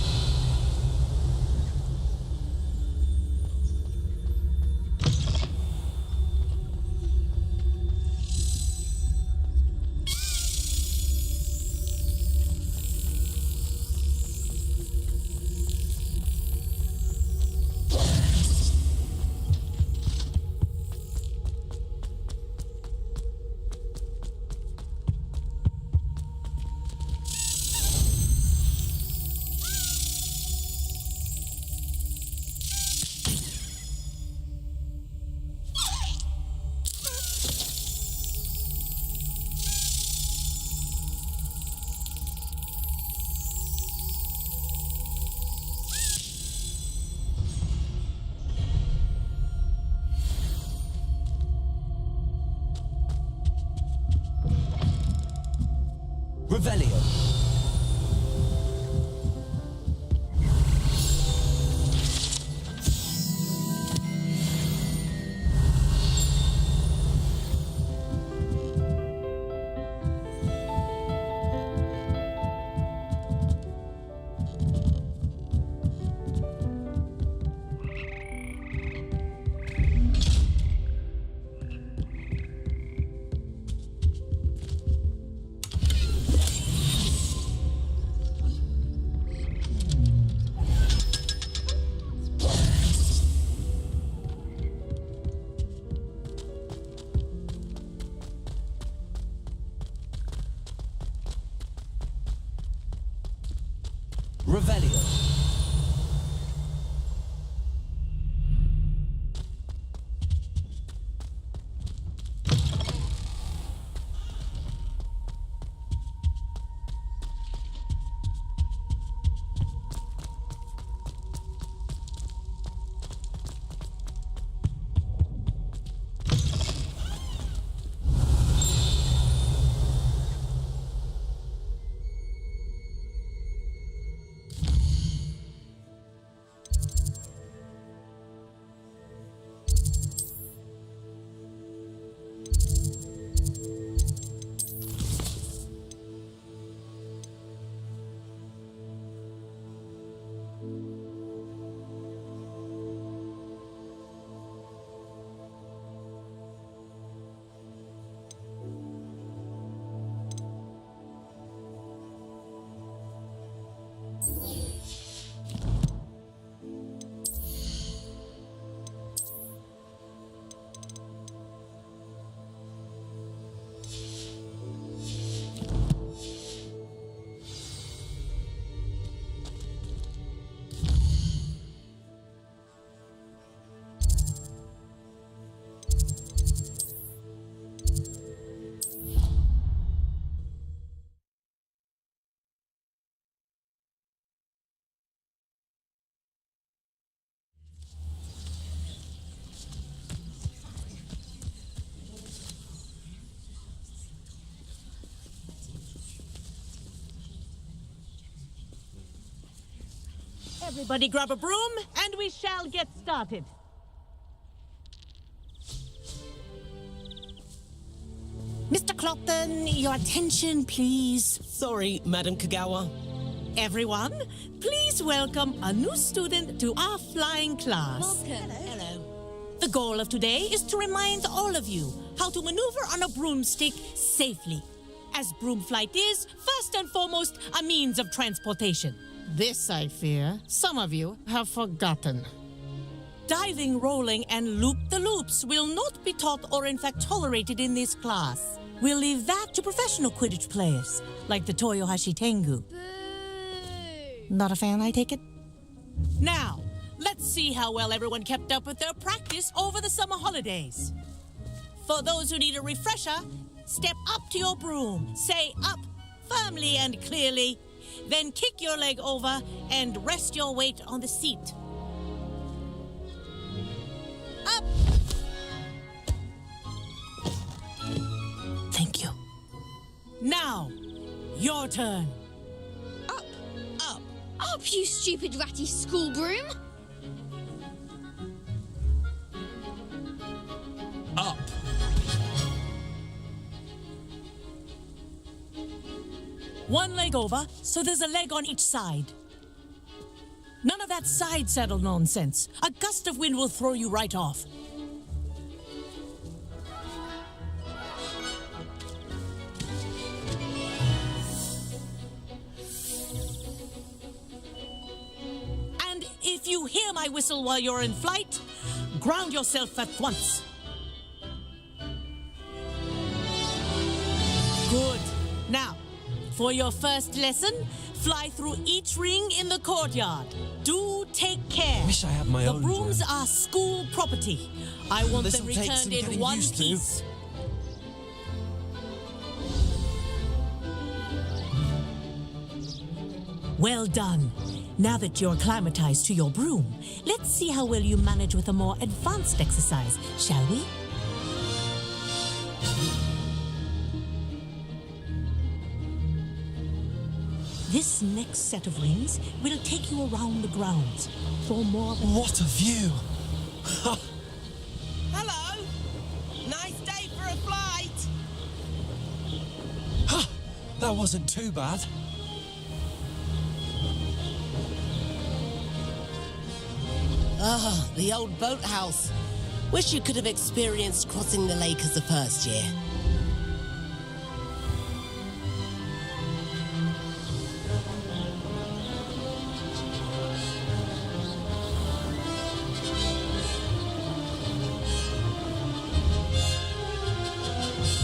B: Revelio. Revelio.
J: Everybody grab a broom, and we shall get started. Mr. Clopton, your attention, please.
C: Sorry, Madam Kagawa.
J: Everyone, please welcome a new student to our flying class.
K: Hello.
J: The goal of today is to remind all of you how to maneuver on a broomstick safely, as broom flight is, first and foremost, a means of transportation. This, I fear, some of you have forgotten. Diving, rolling, and loop-the-loops will not be taught or in fact tolerated in this class. We'll leave that to professional Quidditch players, like the Toyohashi Tengu.
K: Boo!
J: Not a fan, I take it? Now, let's see how well everyone kept up with their practice over the summer holidays. For those who need a refresher, step up to your broom, say up firmly and clearly, then kick your leg over and rest your weight on the seat. Up, Now, your turn.
K: Up.
J: Up.
K: Up, you stupid ratty school broom.
B: Up.
J: One leg over, so there's a leg on each side. None of that side saddle nonsense. A gust of wind will throw you right off. And if you hear my whistle while you're in flight, ground yourself at once. Good. Now, for your first lesson, fly through each ring in the courtyard. Do take care.
B: Wish I had my own
J: The brooms
B: broom.
J: are school property. I want them
B: This'll take some
J: returned in
B: getting
J: one
B: used to.
J: piece. Well done. Now that you're acclimatized to your broom, let's see how well you manage with a more advanced exercise, shall we? This next set of rings will take you around the grounds for more than...
B: What a view!
L: Hello! Nice day for a flight!
B: That wasn't too bad.
L: Ah, the old boathouse. Wish you could have experienced crossing the lake as a first year.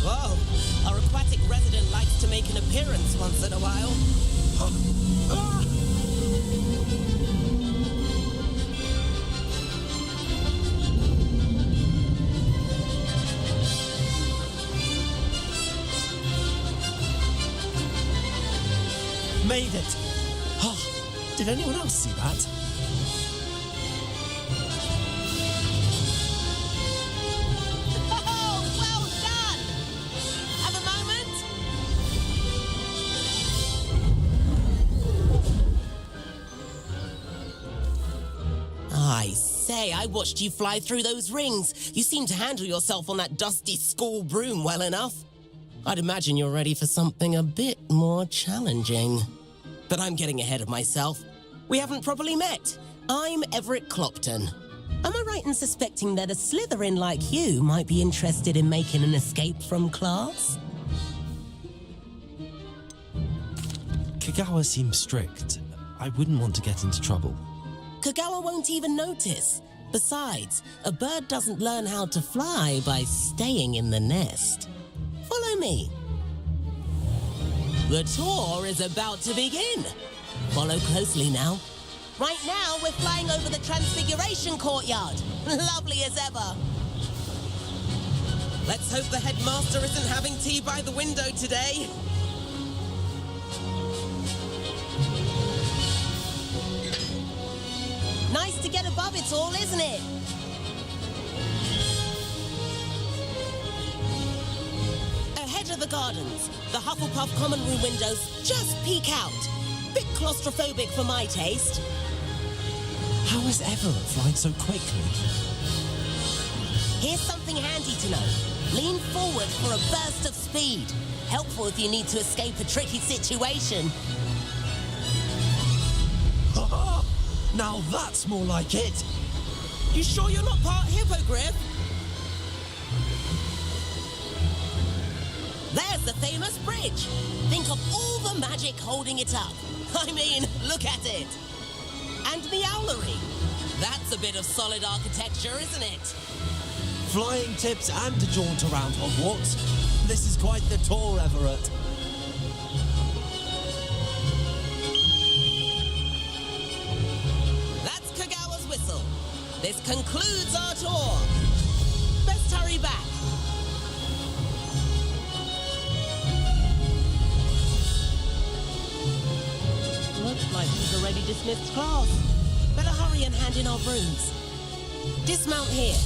L: Whoa, our aquatic resident likes to make an appearance once in a while.
B: Made it! Oh, did anyone else see that?
L: Oh, well done! Have a moment? I say, I watched you fly through those rings. You seem to handle yourself on that dusty school broom well enough. I'd imagine you're ready for something a bit more challenging. But I'm getting ahead of myself. We haven't properly met. I'm Everett Clopton. Am I right in suspecting that a Slytherin like you might be interested in making an escape from class?
B: Kagawa seems strict. I wouldn't want to get into trouble.
L: Kagawa won't even notice. Besides, a bird doesn't learn how to fly by staying in the nest. Follow me. The tour is about to begin. Follow closely now. Right now, we're flying over the Transfiguration Courtyard. Lovely as ever. Let's hope the headmaster isn't having tea by the window today. Nice to get above it all, isn't it? Ahead of the gardens, the Hufflepuff common room windows just peek out. Bit claustrophobic for my taste.
B: How is Everett flying so quickly?
L: Here's something handy to know. Lean forward for a burst of speed. Helpful if you need to escape a tricky situation.
B: Now that's more like it.
L: You sure you're not part hippogriff? There's the famous bridge. Think of all the magic holding it up. I mean, look at it. And the owlery. That's a bit of solid architecture, isn't it?
B: Flying tips and a jaunt around Hogwarts. This is quite the tour, Everett.
L: That's Kagawa's whistle. This concludes our tour. Best hurry back. Looks like we've already dismissed class. Better hurry and hand in our brooms. Dismount here.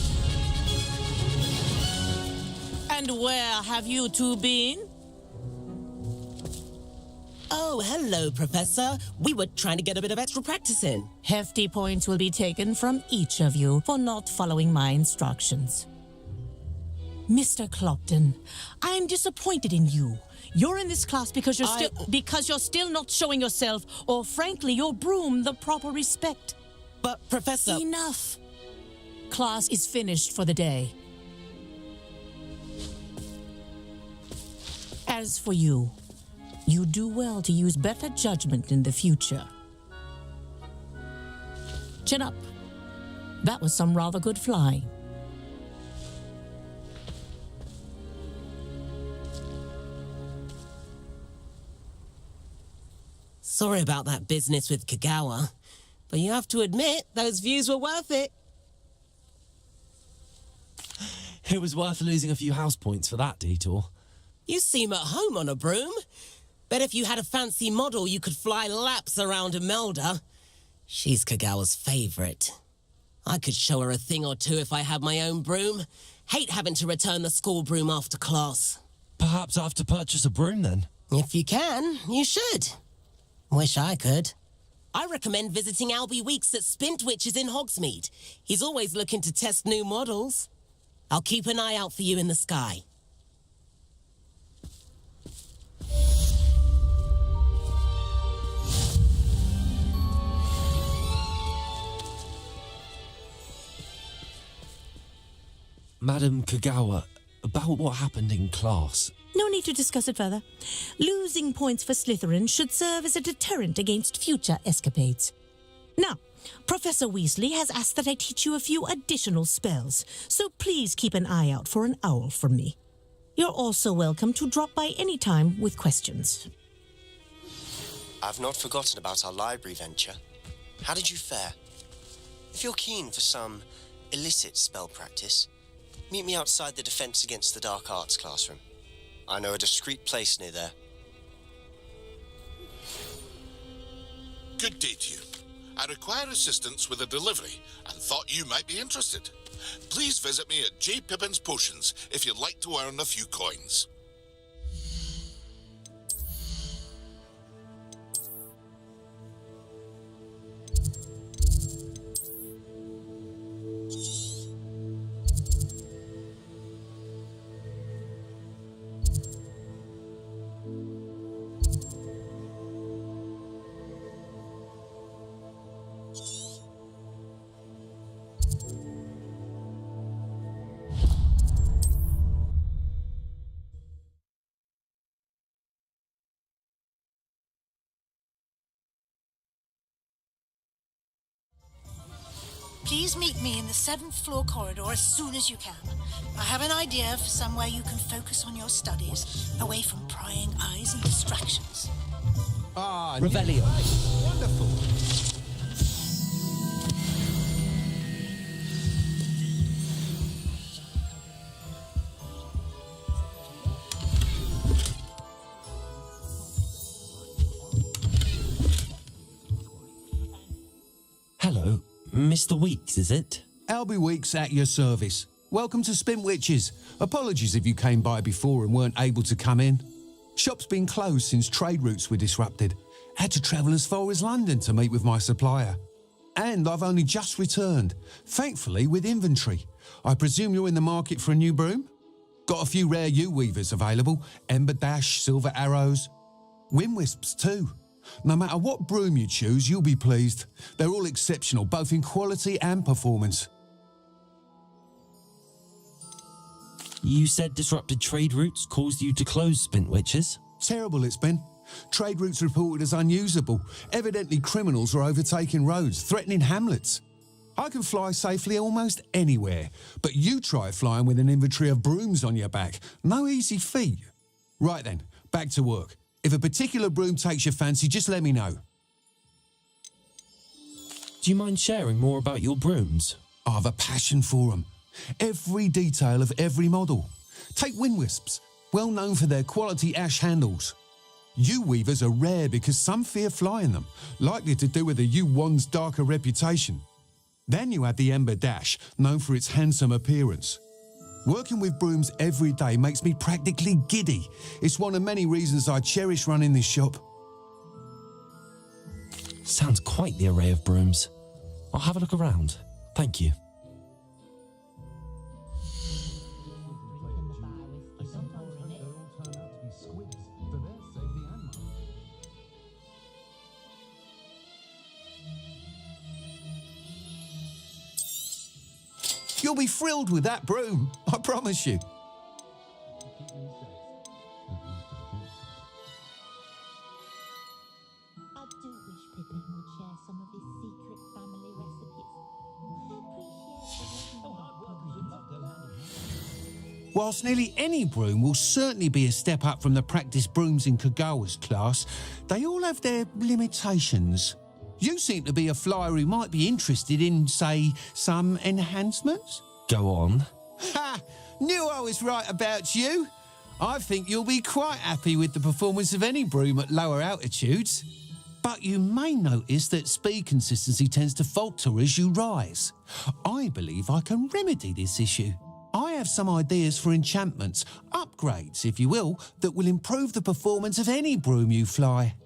L: And where have you two been? Oh, hello, Professor. We were trying to get a bit of extra practice in.
J: Hefty points will be taken from each of you for not following my instructions. Mr. Clopton, I am disappointed in you. You're in this class because you're still not showing yourself, or frankly, your broom the proper respect.
L: But, Professor...
J: Enough. Class is finished for the day. As for you, you do well to use better judgment in the future. Chin up. That was some rather good flying.
L: Sorry about that business with Kagawa, but you have to admit those views were worth it.
B: It was worth losing a few house points for that detour.
L: You seem at home on a broom. Bet if you had a fancy model, you could fly laps around Imelda. She's Kagawa's favorite. I could show her a thing or two if I had my own broom. Hate having to return the school broom after class.
B: Perhaps I have to purchase a broom then?
L: If you can, you should. Wish I could. I recommend visiting Albie Weeks at Spint Witches in Hogsmeade. He's always looking to test new models. I'll keep an eye out for you in the sky.
B: Madam Kagawa, about what happened in class.
J: No need to discuss it further. Losing points for Slytherin should serve as a deterrent against future escapades. Now, Professor Weasley has asked that I teach you a few additional spells, so please keep an eye out for an owl from me. You're also welcome to drop by any time with questions.
M: I've not forgotten about our library venture. How did you fare? If you're keen for some illicit spell practice, meet me outside the Defense Against the Dark Arts classroom. I know a discreet place near there.
A: Good day to you. I require assistance with a delivery and thought you might be interested. Please visit me at J. Pippin's Potions if you'd like to earn a few coins.
N: Please meet me in the 7th floor corridor as soon as you can. I have an idea for somewhere you can focus on your studies, away from prying eyes and distractions.
D: Ah,
B: Revelio.
D: Wonderful.
B: Hello, Mr. Weeks, is it?
O: Albie Weeks at your service. Welcome to Spint Witches. Apologies if you came by before and weren't able to come in. Shop's been closed since trade routes were disrupted. Had to travel as far as London to meet with my supplier. And I've only just returned, thankfully with inventory. I presume you're in the market for a new broom? Got a few rare U-weavers available, Ember Dash, Silver Arrows, Wind Wisps too. No matter what broom you choose, you'll be pleased. They're all exceptional, both in quality and performance.
B: You said disrupted trade routes caused you to close Spint Witches?
O: Terrible it's been. Trade routes reported as unusable. Evidently criminals are overtaking roads, threatening hamlets. I can fly safely almost anywhere, but you try flying with an inventory of brooms on your back. No easy feat. Right then, back to work. If a particular broom takes your fancy, just let me know.
B: Do you mind sharing more about your brooms?
O: I have a passion for them. Every detail of every model. Take Wind Wisps, well known for their quality ash handles. U-weavers are rare because some fear flying them, likely to do with the U-wand's darker reputation. Then you have the Ember Dash, known for its handsome appearance. Working with brooms every day makes me practically giddy. It's one of many reasons I cherish running this shop.
B: Sounds quite the array of brooms. I'll have a look around. Thank you.
O: You'll be thrilled with that broom, I promise you.
P: I do wish Pippin would share some of his secret family recipes.
O: Whilst nearly any broom will certainly be a step up from the practice brooms in Kagawa's class, they all have their limitations. You seem to be a flyer who might be interested in, say, some enhancements?
B: Go on.
O: Ha! Knew I was right about you. I think you'll be quite happy with the performance of any broom at lower altitudes. But you may notice that speed consistency tends to falter as you rise. I believe I can remedy this issue. I have some ideas for enchantments, upgrades, if you will, that will improve the performance of any broom you fly.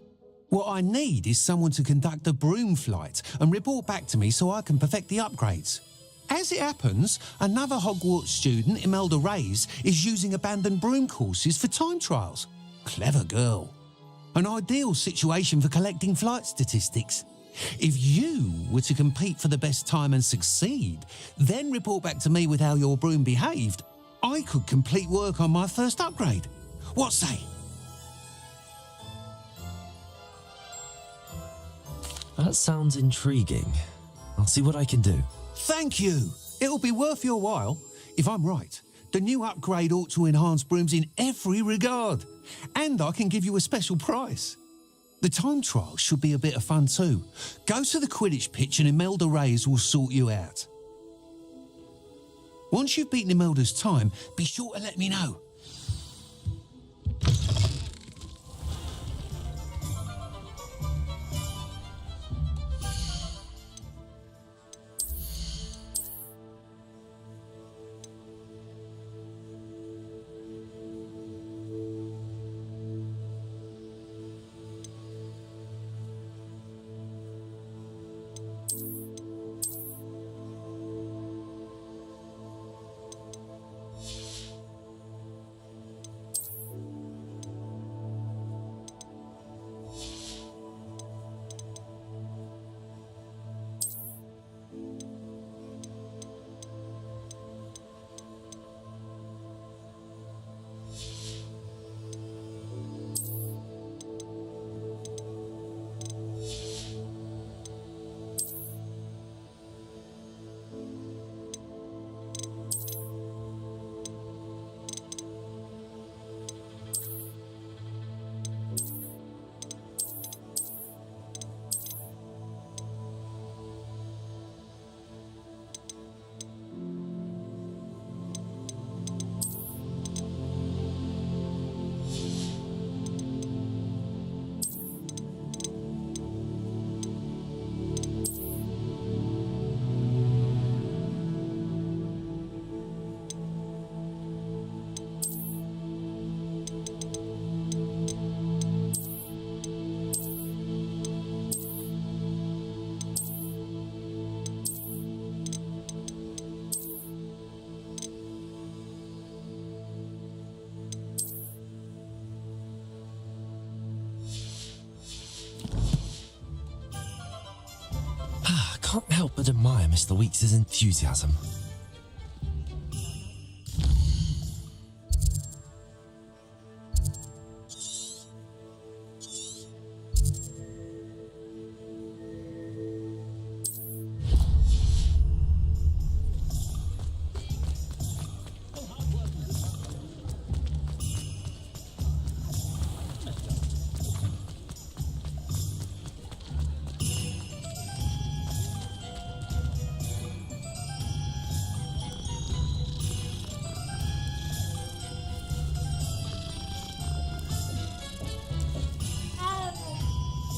O: What I need is someone to conduct a broom flight and report back to me so I can perfect the upgrades. As it happens, another Hogwarts student, Imelda Reyes, is using abandoned broom courses for time trials. Clever girl. An ideal situation for collecting flight statistics. If you were to compete for the best time and succeed, then report back to me with how your broom behaved, I could complete work on my first upgrade. What say?
B: That sounds intriguing. I'll see what I can do.
O: Thank you. It'll be worth your while. If I'm right, the new upgrade ought to enhance brooms in every regard. And I can give you a special price. The time trial should be a bit of fun too. Go to the Quidditch pitch and Imelda Reyes will sort you out. Once you've beaten Imelda's time, be sure to let me know.
B: Can't help but admire Mr. Weeks' enthusiasm.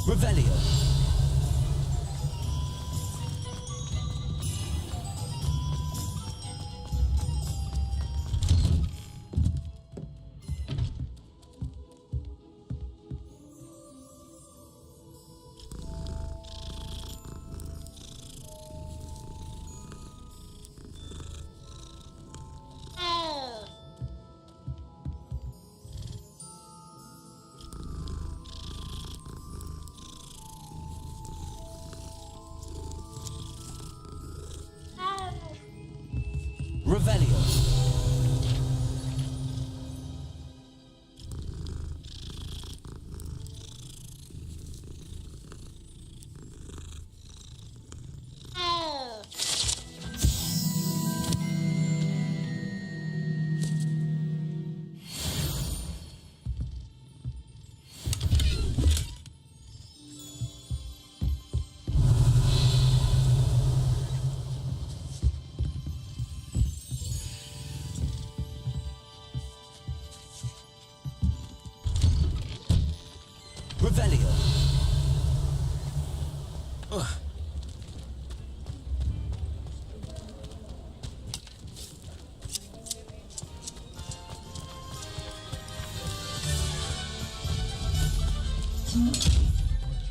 B: Revelio. Revelio. Revelio.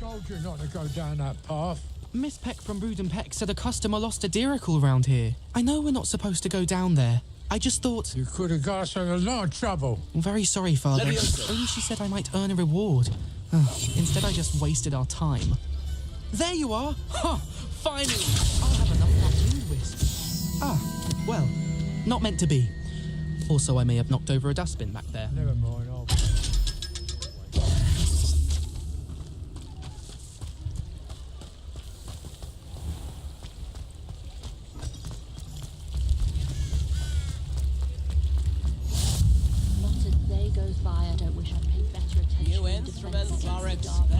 Q: I told you not to go down that path.
R: Miss Peck from Brood and Peck said a customer lost a deeracle round here. I know we're not supposed to go down there. I just thought...
Q: You could have got us in a lot of trouble.
R: I'm very sorry, Father. Only she said I might earn a reward. Instead, I just wasted our time. There you are! Ha! Finally! I'll have enough Moon Wisp. Ah, well, not meant to be. Also, I may have knocked over a dustbin back there.
Q: Never mind,
P: Not a day goes by I don't wish I'd paid better attention.
L: New instruments are expensive.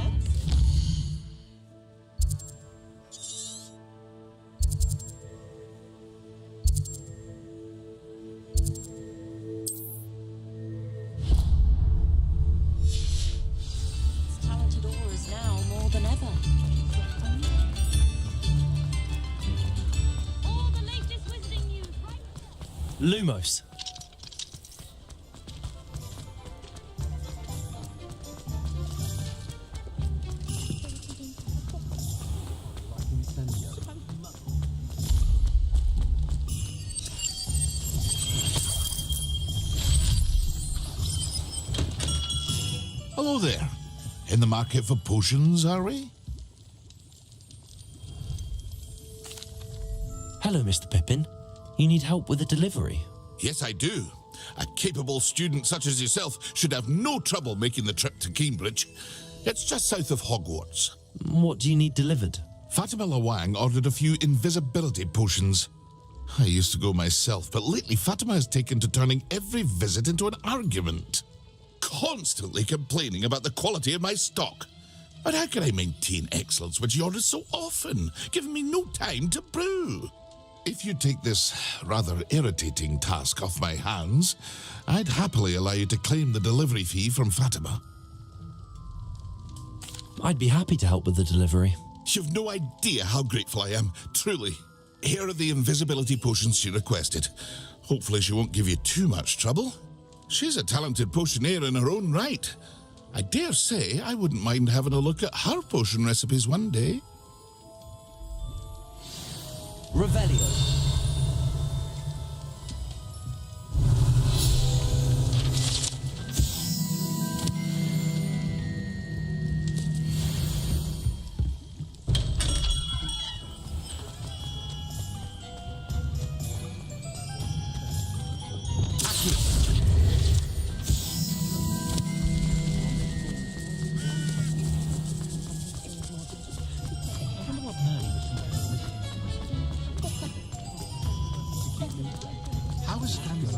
P: Talented auras now more than ever.
J: All the latest wizarding news, right?
B: Lumos.
G: Hello there. In the market for potions, are we?
B: Hello, Mr. Pippin. You need help with a delivery?
G: Yes, I do. A capable student such as yourself should have no trouble making the trip to Cambridge. It's just south of Hogwarts.
B: What do you need delivered?
G: Fatima Lawang ordered a few invisibility potions. I used to go myself, but lately Fatima has taken to turning every visit into an argument. Constantly complaining about the quality of my stock. But how can I maintain excellence when she orders so often, giving me no time to brew? If you take this rather irritating task off my hands, I'd happily allow you to claim the delivery fee from Fatima.
B: I'd be happy to help with the delivery.
G: You've no idea how grateful I am, truly. Here are the invisibility potions she requested. Hopefully she won't give you too much trouble. She's a talented potioneer in her own right. I dare say I wouldn't mind having a look at her potion recipes one day.
B: Revelio.
G: How is Daniel?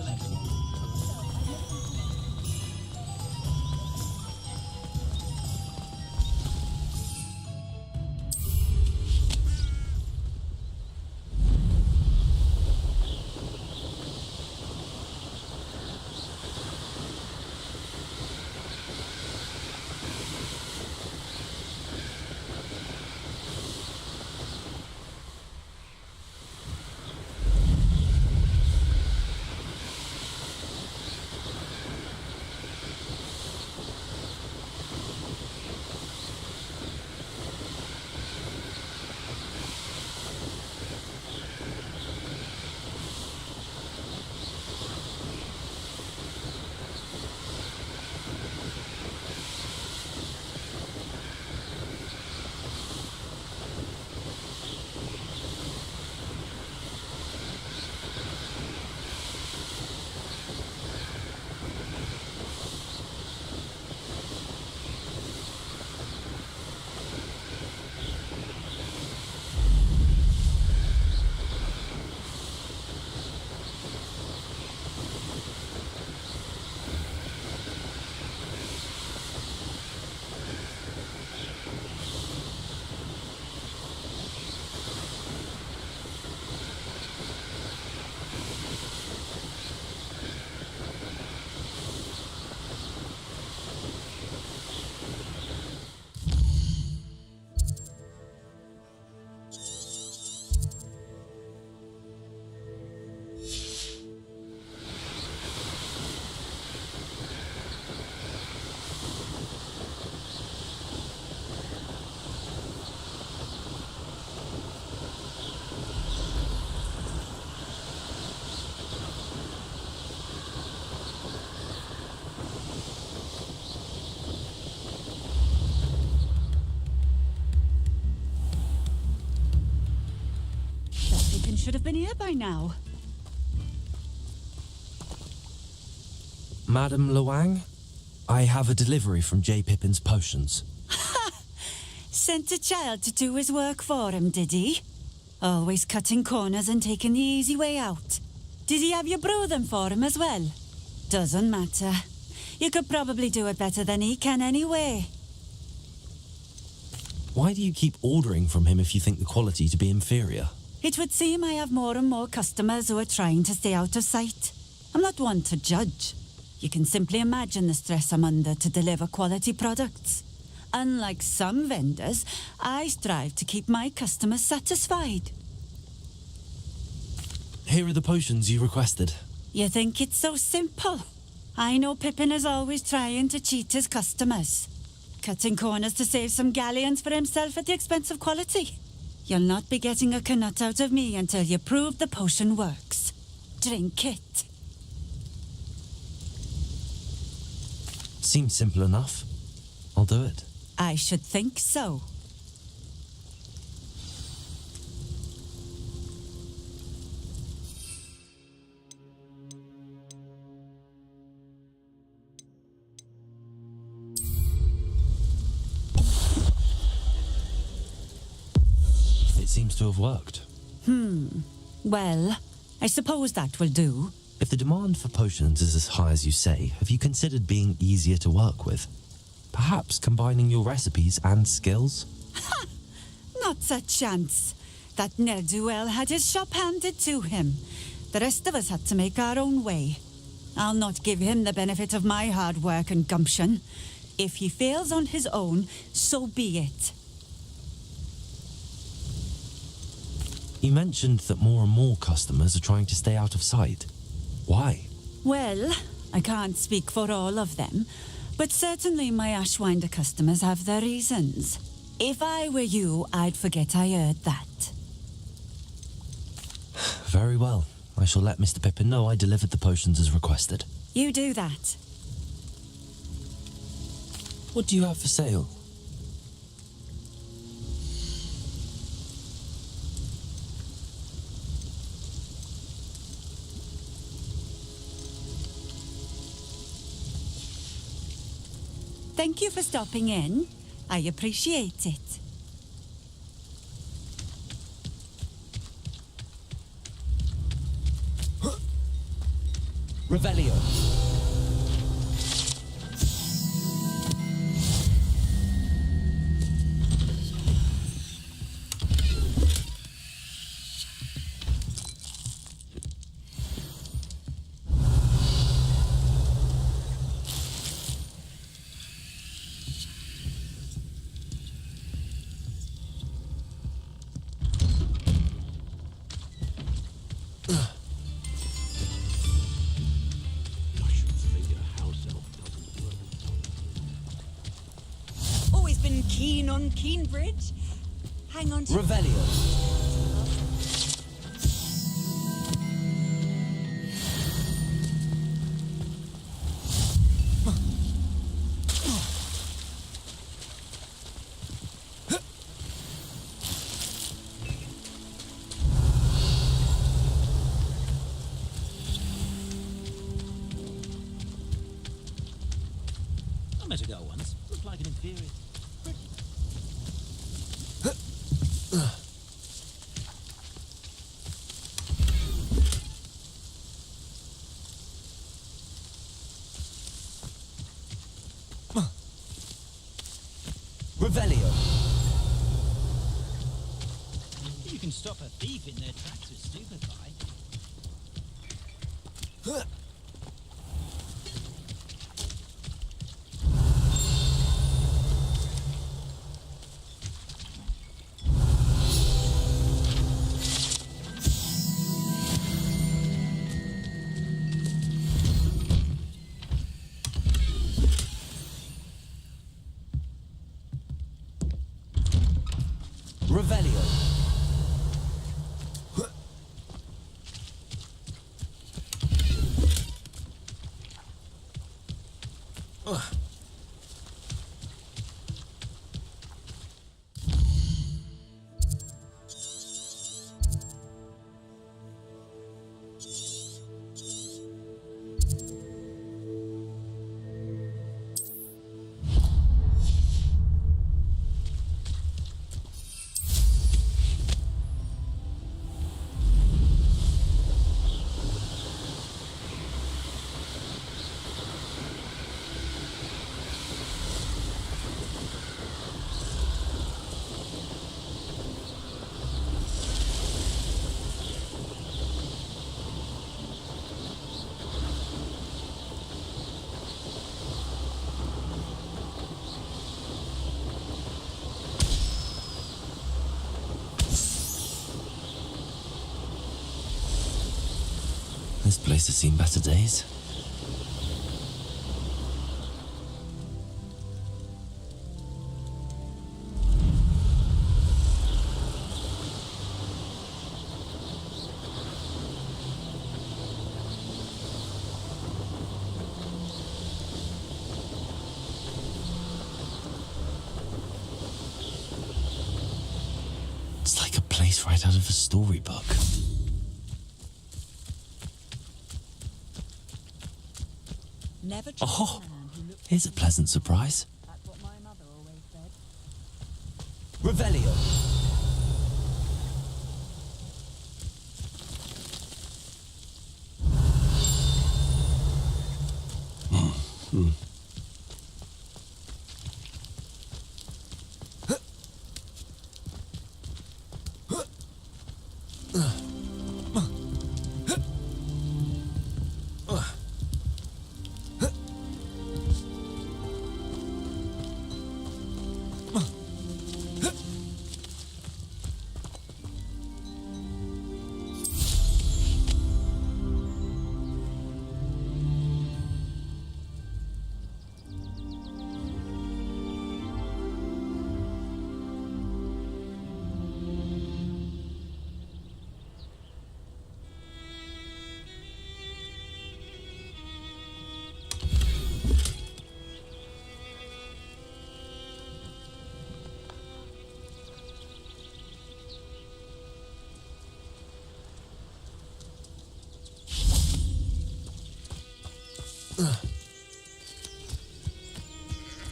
S: Pippin should have been here by now.
B: Madam Luang, I have a delivery from J. Pippin's Potions.
S: Sent a child to do his work for him, did he? Always cutting corners and taking the easy way out. Did he have you brew them for him as well? Doesn't matter. You could probably do it better than he can anyway.
B: Why do you keep ordering from him if you think the quality to be inferior?
S: It would seem I have more and more customers who are trying to stay out of sight. I'm not one to judge. You can simply imagine the stress I'm under to deliver quality products. Unlike some vendors, I strive to keep my customers satisfied.
B: Here are the potions you requested.
S: You think it's so simple? I know Pippin is always trying to cheat his customers. Cutting corners to save some galleons for himself at the expense of quality. You'll not be getting a canut out of me until you prove the potion works. Drink it.
B: Seems simple enough. I'll do it.
S: I should think so.
B: It seems to have worked.
S: Well, I suppose that will do.
B: If the demand for potions is as high as you say, have you considered being easier to work with? Perhaps combining your recipes and skills?
S: Not a chance. That ne'er-do-well had his shop handed to him. The rest of us had to make our own way. I'll not give him the benefit of my hard work and gumption. If he fails on his own, so be it.
B: You mentioned that more and more customers are trying to stay out of sight. Why?
S: Well, I can't speak for all of them, but certainly my Ashwinder customers have their reasons. If I were you, I'd forget I heard that.
B: Very well. I shall let Mr. Pippin know I delivered the potions as requested.
S: You do that.
B: What do you have for sale?
S: Thank you for stopping in. I appreciate it.
B: Revelio.
S: Always been keen on Keenbridge. Hang on to...
B: Revelio.
E: I met a girl once. Looked like an inferior.
B: Revelio.
E: You can stop a thief in their tracks with stupefy.
B: Revelio. This place has seen better days. It's like a place right out of a storybook.
S: Never
B: Oh, here's a pleasant surprise.
S: That's what my mother always said.
B: Revelio.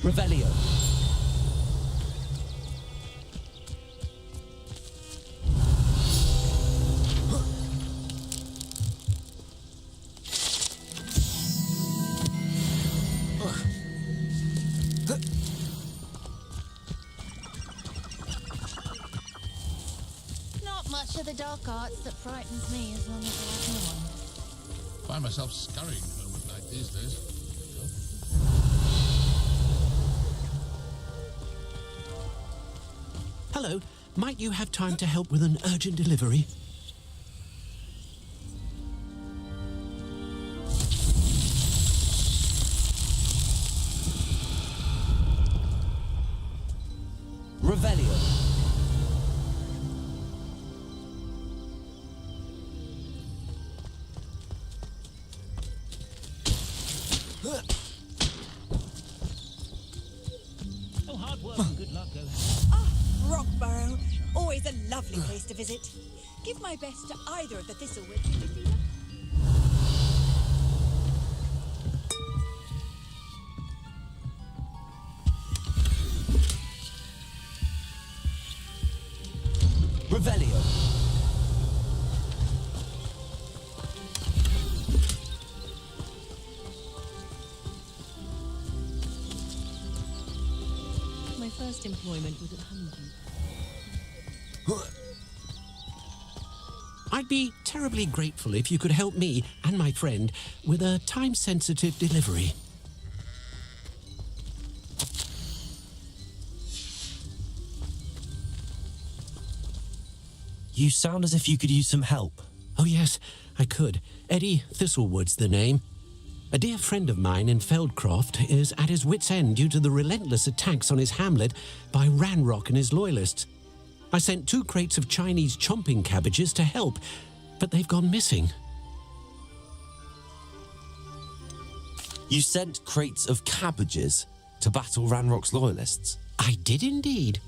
B: Revelio.
P: Not much of the dark arts that frightens me as long as I have one.
G: Find myself scurrying home at night these days.
D: Hello, might you have time to help with an urgent delivery?
B: Revelio.
E: Oh, hard work and good luck go hand.
T: Rockborough, always a lovely place to visit. Give my best to either of the Thistlewoods.
B: Revelio.
U: My first employment was at Honeydew.
D: I'd be terribly grateful if you could help me and my friend with a time-sensitive delivery.
B: You sound as if you could use some help.
D: Oh yes, I could. Eddie Thistlewood's the name. A dear friend of mine in Feldcroft is at his wit's end due to the relentless attacks on his hamlet by Ranrock and his loyalists. I sent 2 crates of Chinese chomping cabbages to help, but they've gone missing.
B: You sent crates of cabbages to battle Ranrock's loyalists?
D: I did indeed.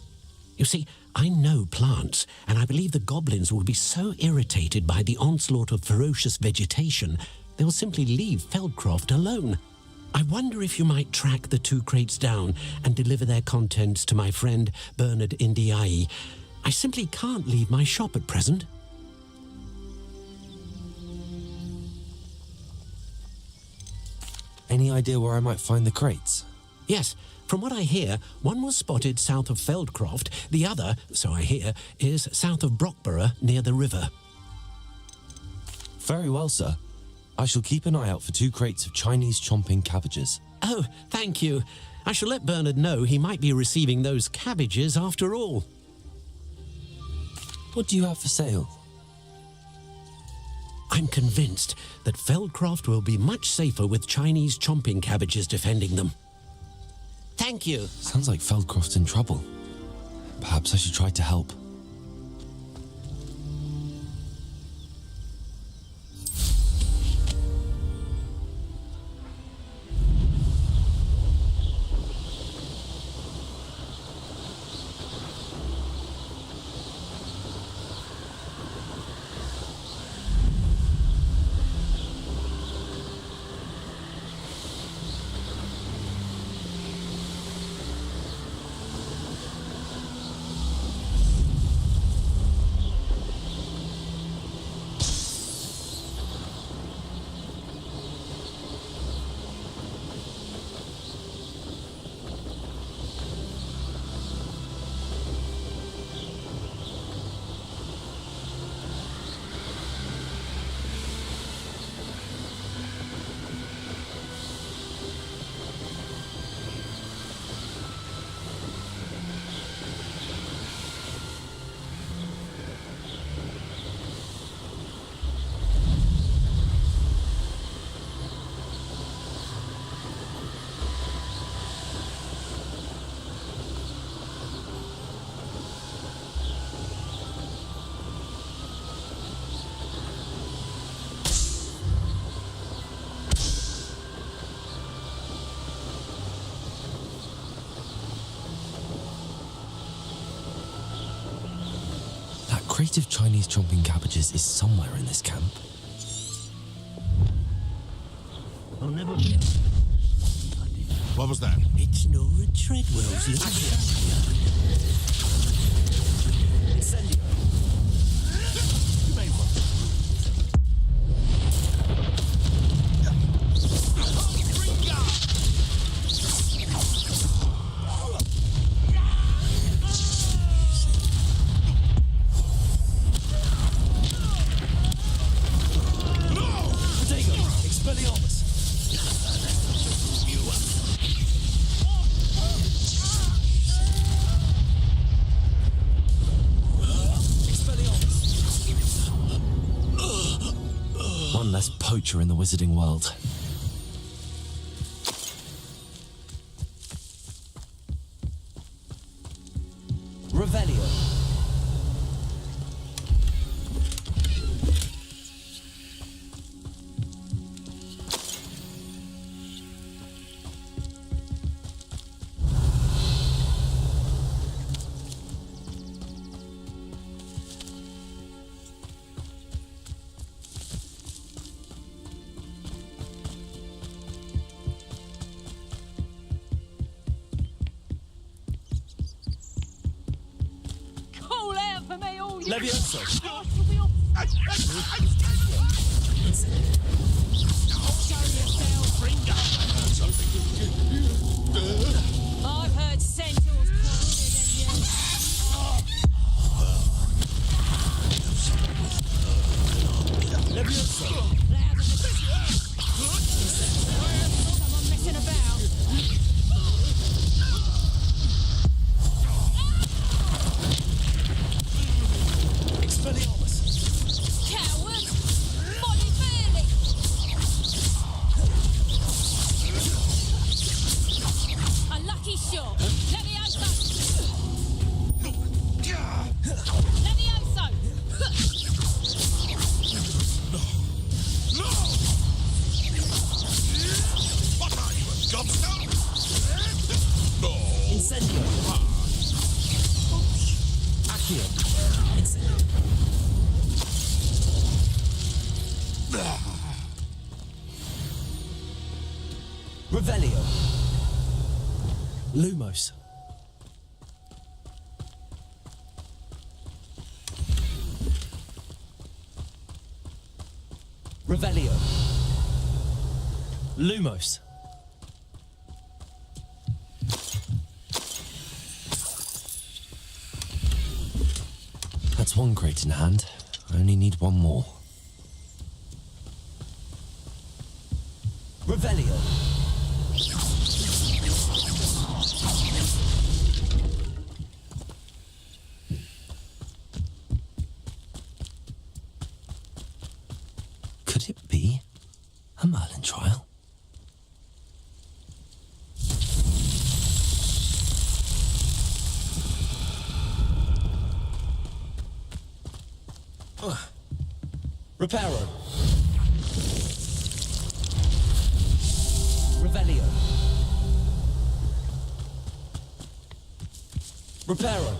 D: You see, I know plants, and I believe the goblins will be so irritated by the onslaught of ferocious vegetation, they'll simply leave Feldcroft alone. I wonder if you might track the 2 crates down and deliver their contents to my friend Bernard Indiai. I simply can't leave my shop at present.
B: Any idea where I might find the crates?
D: Yes, from what I hear, one was spotted south of Feldcroft, the other, so I hear, is south of Brockborough near the river.
B: Very well, sir. I shall keep an eye out for 2 crates of Chinese chomping cabbages.
D: Oh, thank you. I shall let Bernard know he might be receiving those cabbages after all.
B: What do you have for sale?
D: I'm convinced that Feldcroft will be much safer with Chinese chomping cabbages defending them.
L: Thank you.
B: Sounds like Feldcroft's in trouble. Perhaps I should try to help. crate of Chinese chomping cabbages is somewhere in this camp.
D: I'll never...
G: What was that?
D: It's Nora Treadwell's little...
G: Incendio. You may want
B: One less poacher in the wizarding world. Revelio. Levioso.
J: I've heard centaurs someone messing about. Coward! Molly Bailey! A lucky shot! Levioso! Levioso!
G: No! What are you, a gobstone? No!
B: Incendio! Accio! Incendio! Revelio. Lumos. Revelio. Lumos. That's one crate in hand. I only need one more. Revelio. Could it be a Merlin trial? Reparo. Revelio. Reparo.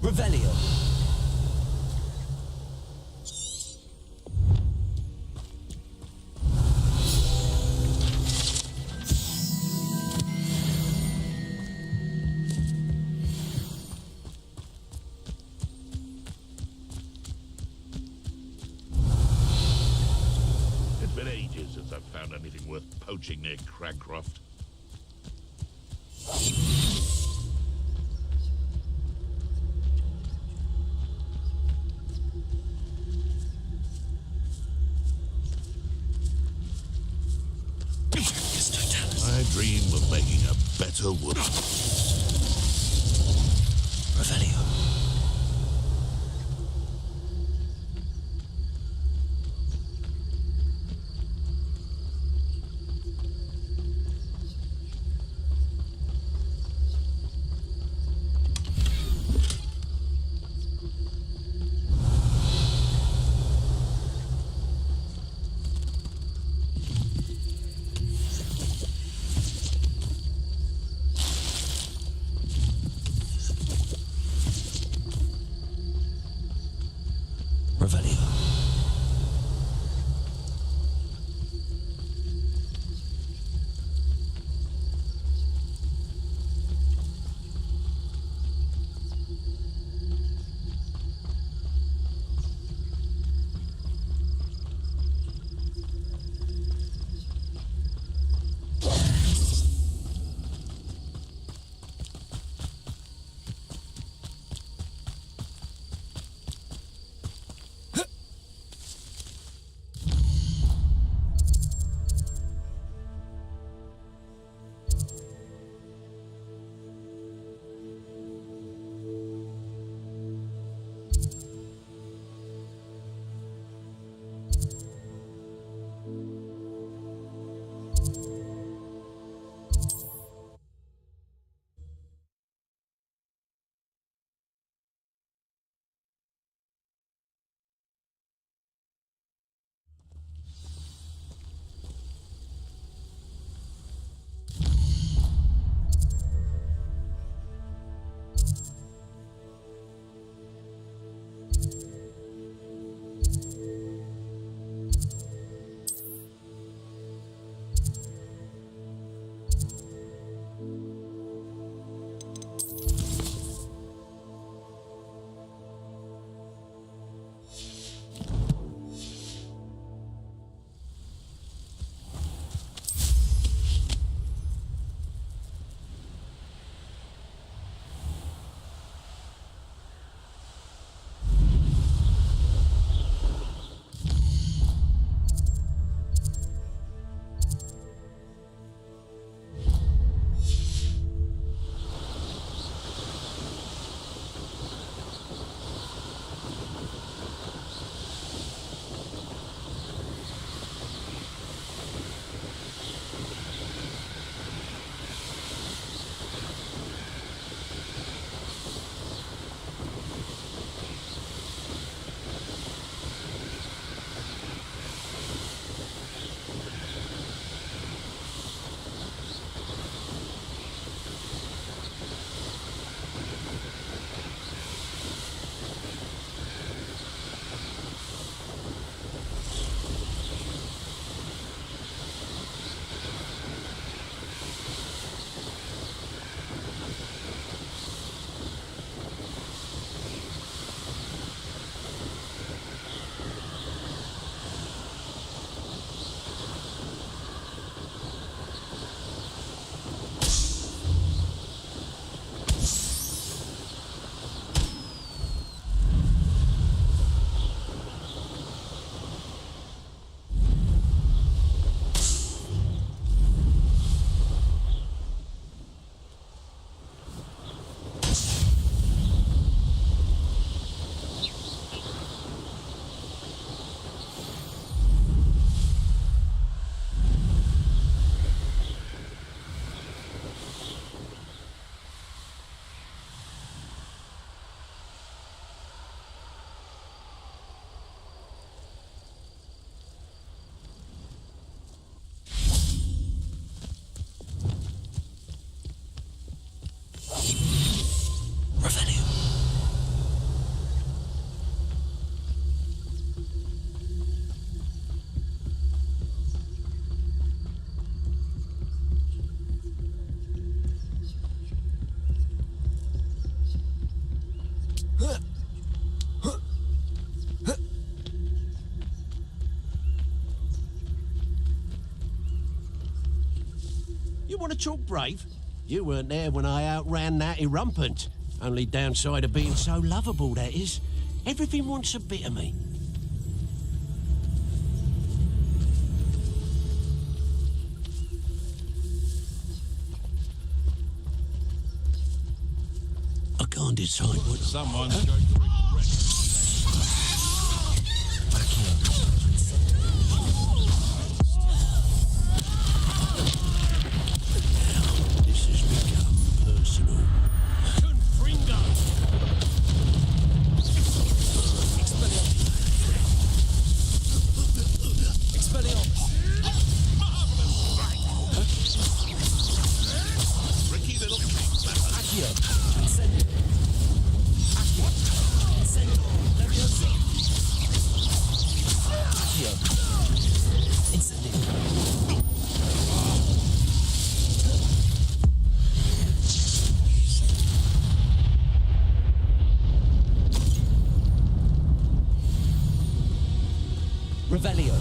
B: Revelio.
G: It's been ages since I've found anything worth poaching near Cragcroft. I dream of making a better wood.
B: Revelio.
D: You want to talk brave? You weren't there when I outran that irrumpant. Only downside of being so lovable, that is. Everything wants a bit of me. I can't decide what...
G: Someone's going to regret
D: This has become personal.
G: Confringo! Tricky little
B: Revelio.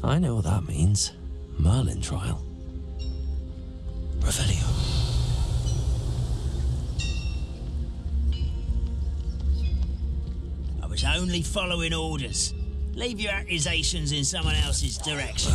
B: I know what that means. Merlin trial. Revelio.
H: I was only following orders. Leave your accusations in someone else's direction.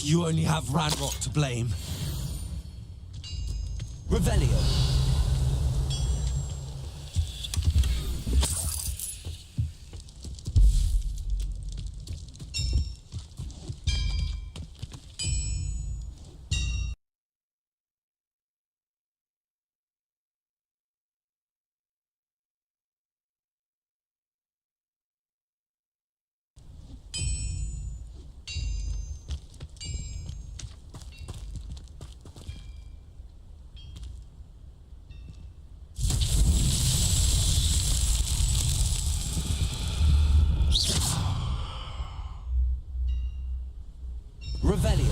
B: You only have Ranrock to blame. Revelio. Revelio.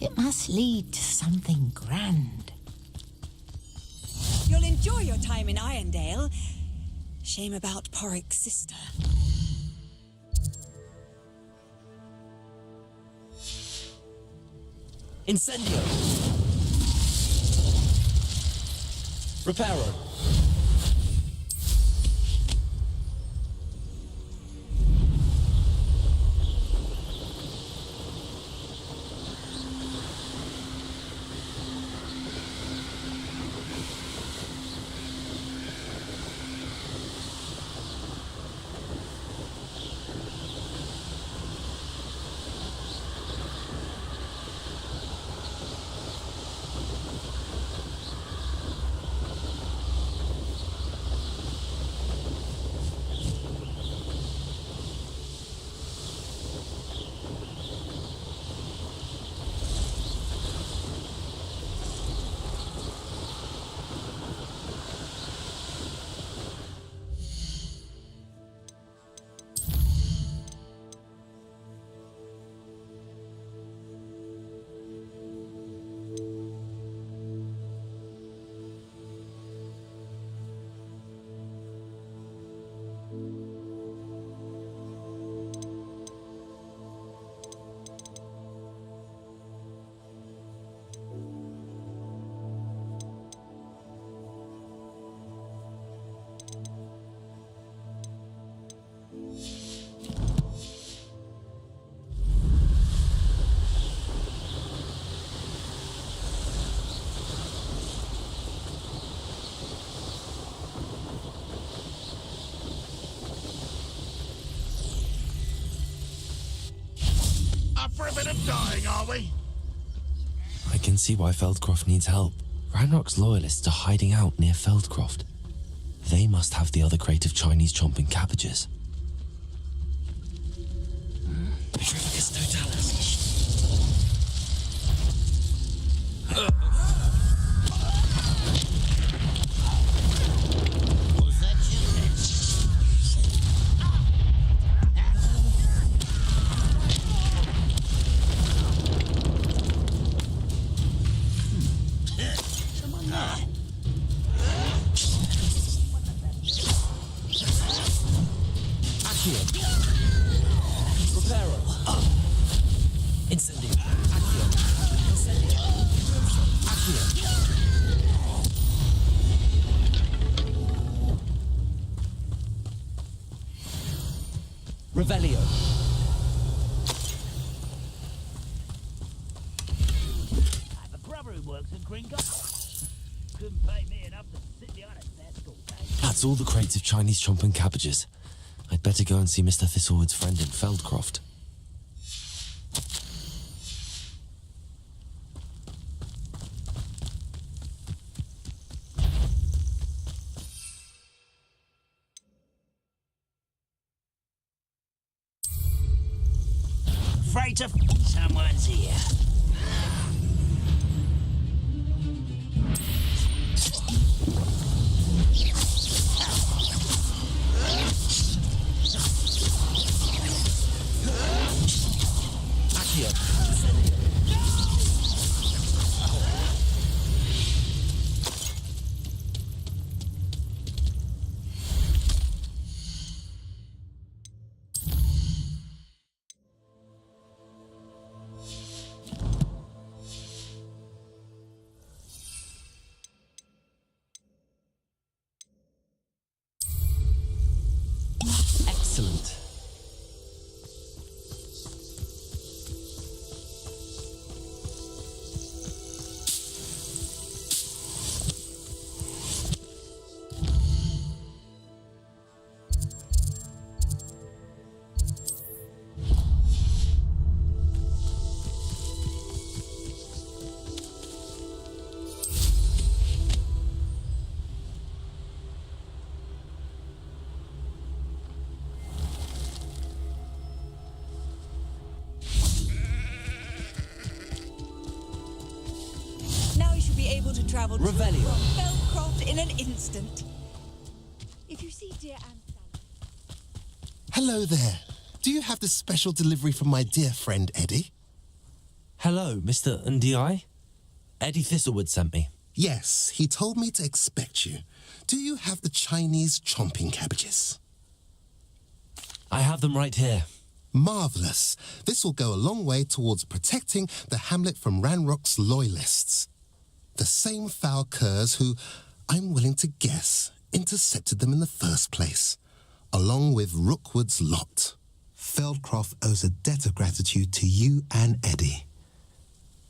F: It must lead to something grand.
T: You'll enjoy your time in Irondale. Shame about Porrick's sister.
B: Incendio. Reparo.
A: Up for a bit of dying, are we?
B: I can see why Feldcroft needs help. Ranrock's loyalists are hiding out near Feldcroft. They must have the other crate of Chinese chomping cabbages. Petrificus totalis. Revelio.
H: I have a brother who works at Green Garden. Couldn't pay me enough to sit behind a desk all day.
B: That's all the crates of Chinese chomping cabbages. I'd better go and see Mr. Thistlewood's friend in Feldcroft.
H: Freighter, someone's here.
T: travel to
B: Revelio.
T: Feldcroft in an instant. If you see dear Aunt Sally...
I: Hello there. Do you have the special delivery from my dear friend Eddie?
B: Hello, Mr. Ndi. Eddie Thistlewood sent me.
I: Yes, he told me to expect you. Do you have the Chinese chomping cabbages?
B: I have them right here.
I: Marvellous. This will go a long way towards protecting the hamlet from Ranrock's loyalists. The same foul curs who, I'm willing to guess, intercepted them in the first place, along with Rookwood's lot. Feldcroft owes a debt of gratitude to you and Eddie.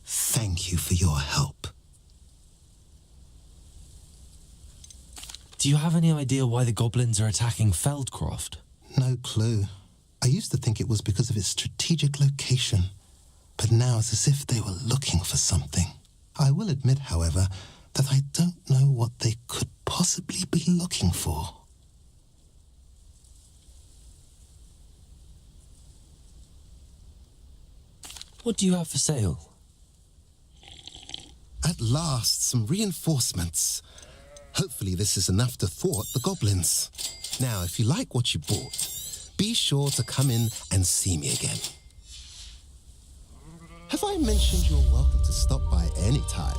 I: Thank you for your help.
B: Do you have any idea why the goblins are attacking Feldcroft?
I: No clue. I used to think it was because of its strategic location, but now it's as if they were looking for something. I will admit, however, that I don't know what they could possibly be looking for.
B: What do you have for sale?
I: At last, some reinforcements. Hopefully this is enough to thwart the goblins. Now, if you like what you bought, be sure to come in and see me again. Have I mentioned you're welcome to stop by any time?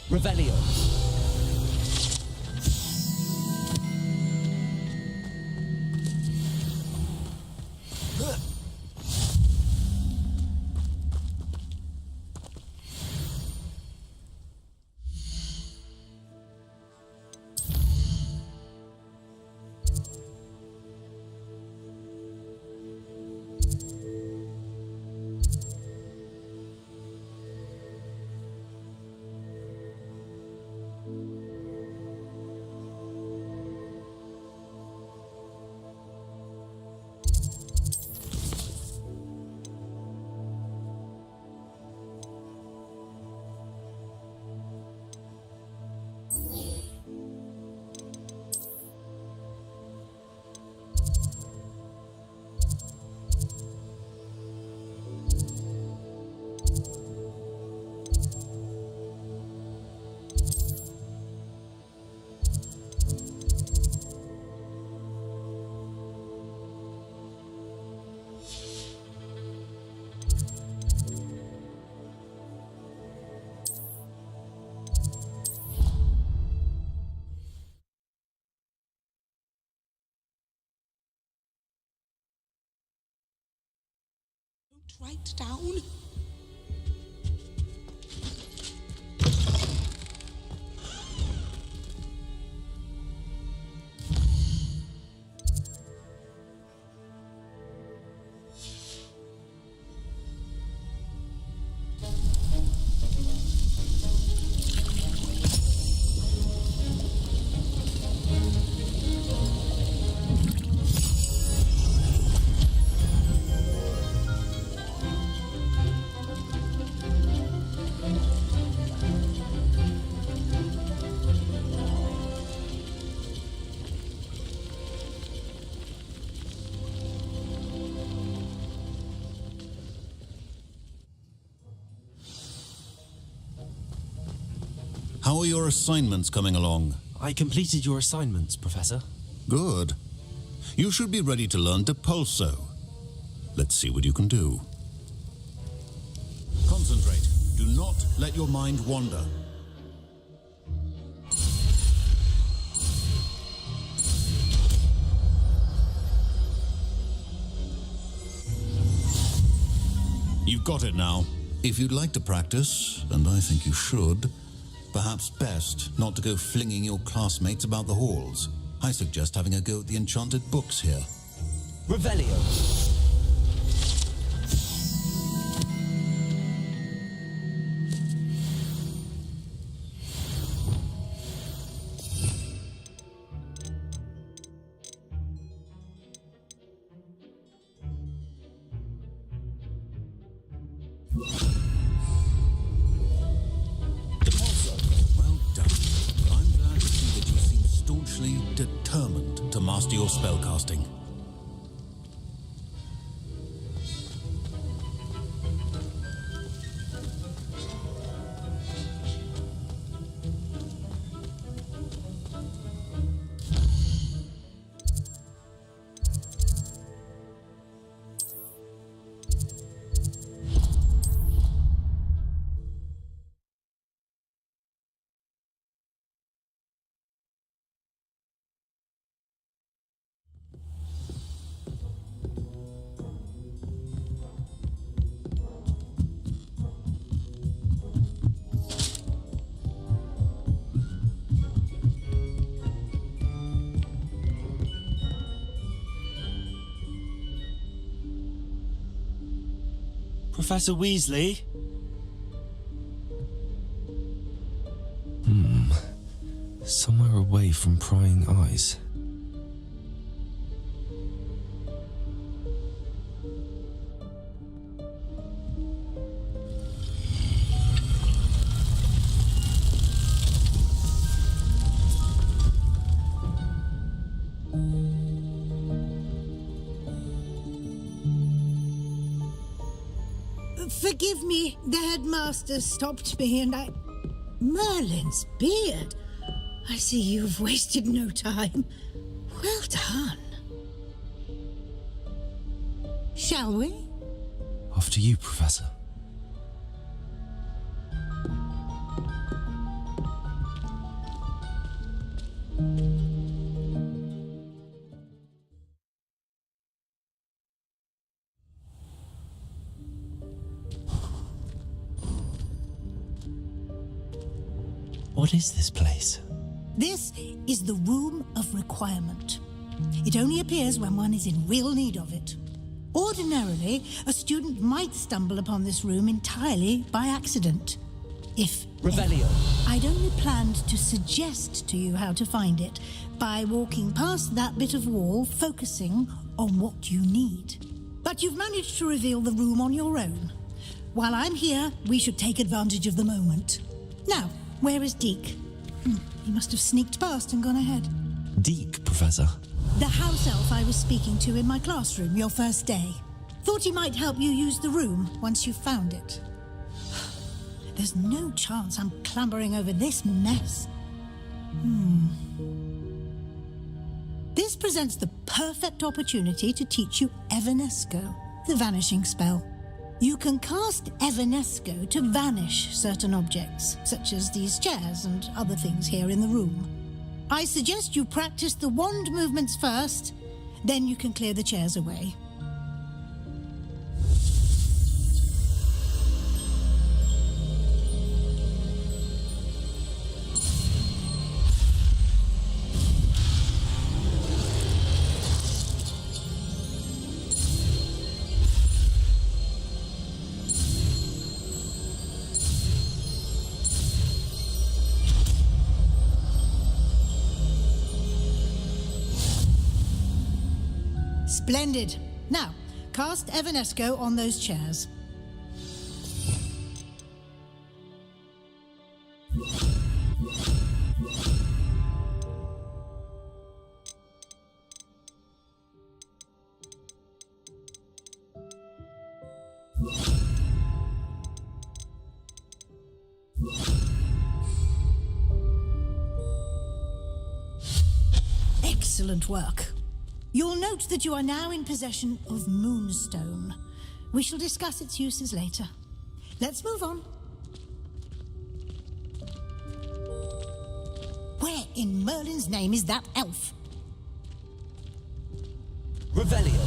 B: Revelio.
V: Write down.
W: How are your assignments coming along?
B: I completed your assignments, Professor.
W: Good. You should be ready to learn Depulso. Let's see what you can do. Concentrate. Do not let your mind wander. You've got it now. If you'd like to practice, and I think you should, perhaps best not to go flinging your classmates about the halls. I suggest having a go at the enchanted books here.
B: Revelio.
W: Well done. I'm glad to see that you seem staunchly determined to master your spellcasting.
B: Professor Weasley? Somewhere away from prying eyes.
N: Forgive me, the headmaster stopped me and I... Merlin's beard. I see you've wasted no time. Well done. Shall we?
B: After you, Professor. What is this place?
N: This is the Room of Requirement. It only appears when one is in real need of it. Ordinarily, a student might stumble upon this room entirely by accident. If
R: Revelio.
N: I'd only planned to suggest to you how to find it by walking past that bit of wall, focusing on what you need. But you've managed to reveal the room on your own. While I'm here, we should take advantage of the moment. Now, where is Deke? He must have sneaked past and gone ahead.
B: Deke, Professor.
N: The house elf I was speaking to in my classroom your first day. Thought he might help you use the room once you found it. There's no chance I'm clambering over this mess. This presents the perfect opportunity to teach you Evanesco, the vanishing spell. You can cast Evanesco to vanish certain objects, such as these chairs and other things here in the room. I suggest you practice the wand movements first, then you can clear the chairs away. Splendid. Now, cast Evanesco on those chairs. Excellent work. You'll note that you are now in possession of Moonstone. We shall discuss its uses later. Let's move on. Where in Merlin's name is that elf?
R: Revelio.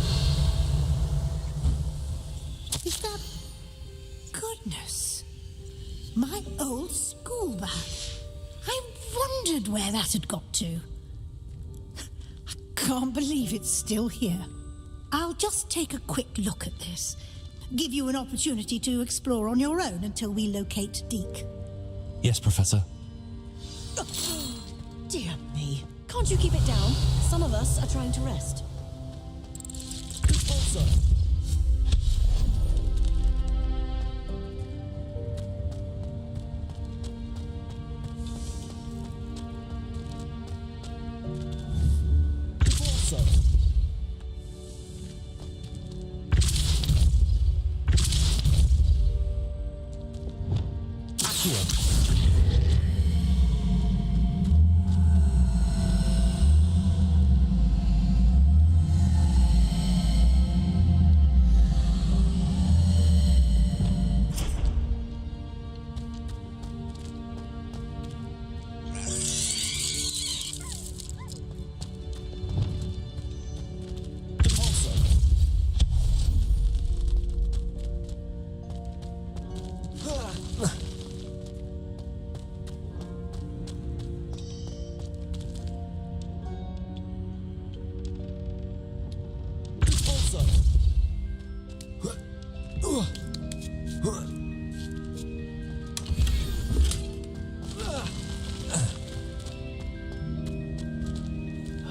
N: Is that... Goodness. My old school bag. I wondered where that had got to. Can't believe it's still here. I'll just take a quick look at this. Give you an opportunity to explore on your own until we locate Deke.
B: Yes, Professor.
U: Dear me. Can't you keep it down? Some of us are trying to rest.
R: Also.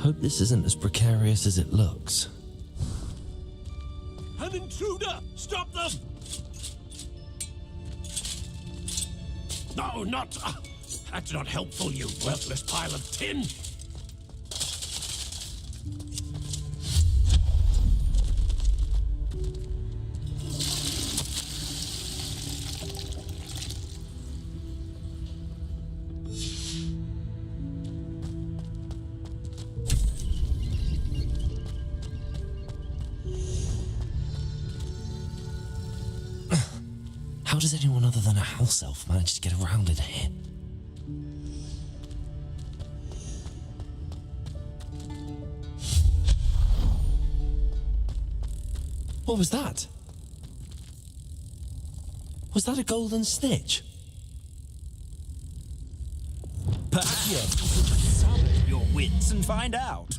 B: Hope this isn't as precarious as it looks.
H: An intruder! Stop them! No, not... that's not helpful, you worthless pile of tin!
B: How does anyone other than a house elf manage to get around in here? What was that? Was that a golden snitch?
H: Perhaps you could summon your wits and find out.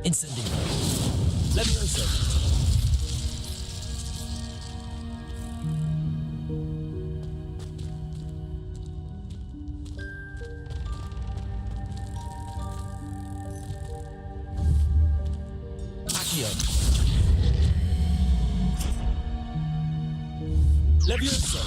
B: Incendiary. Levioso. Accio. Levioso.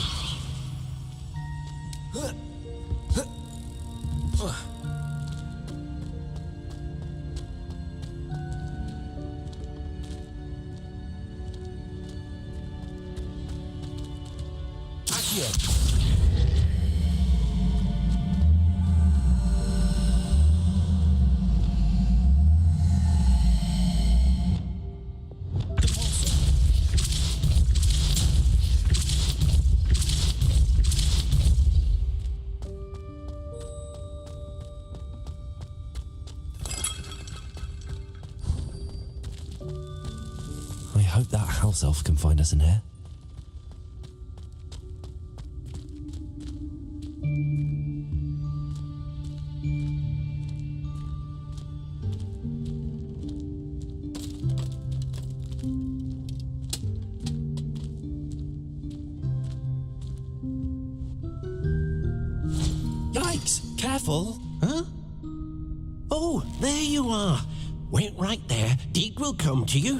B: I hope that house elf can find us in here.
D: Yikes! Careful! Huh? Oh, there you are. Wait right there. Deke will come to you.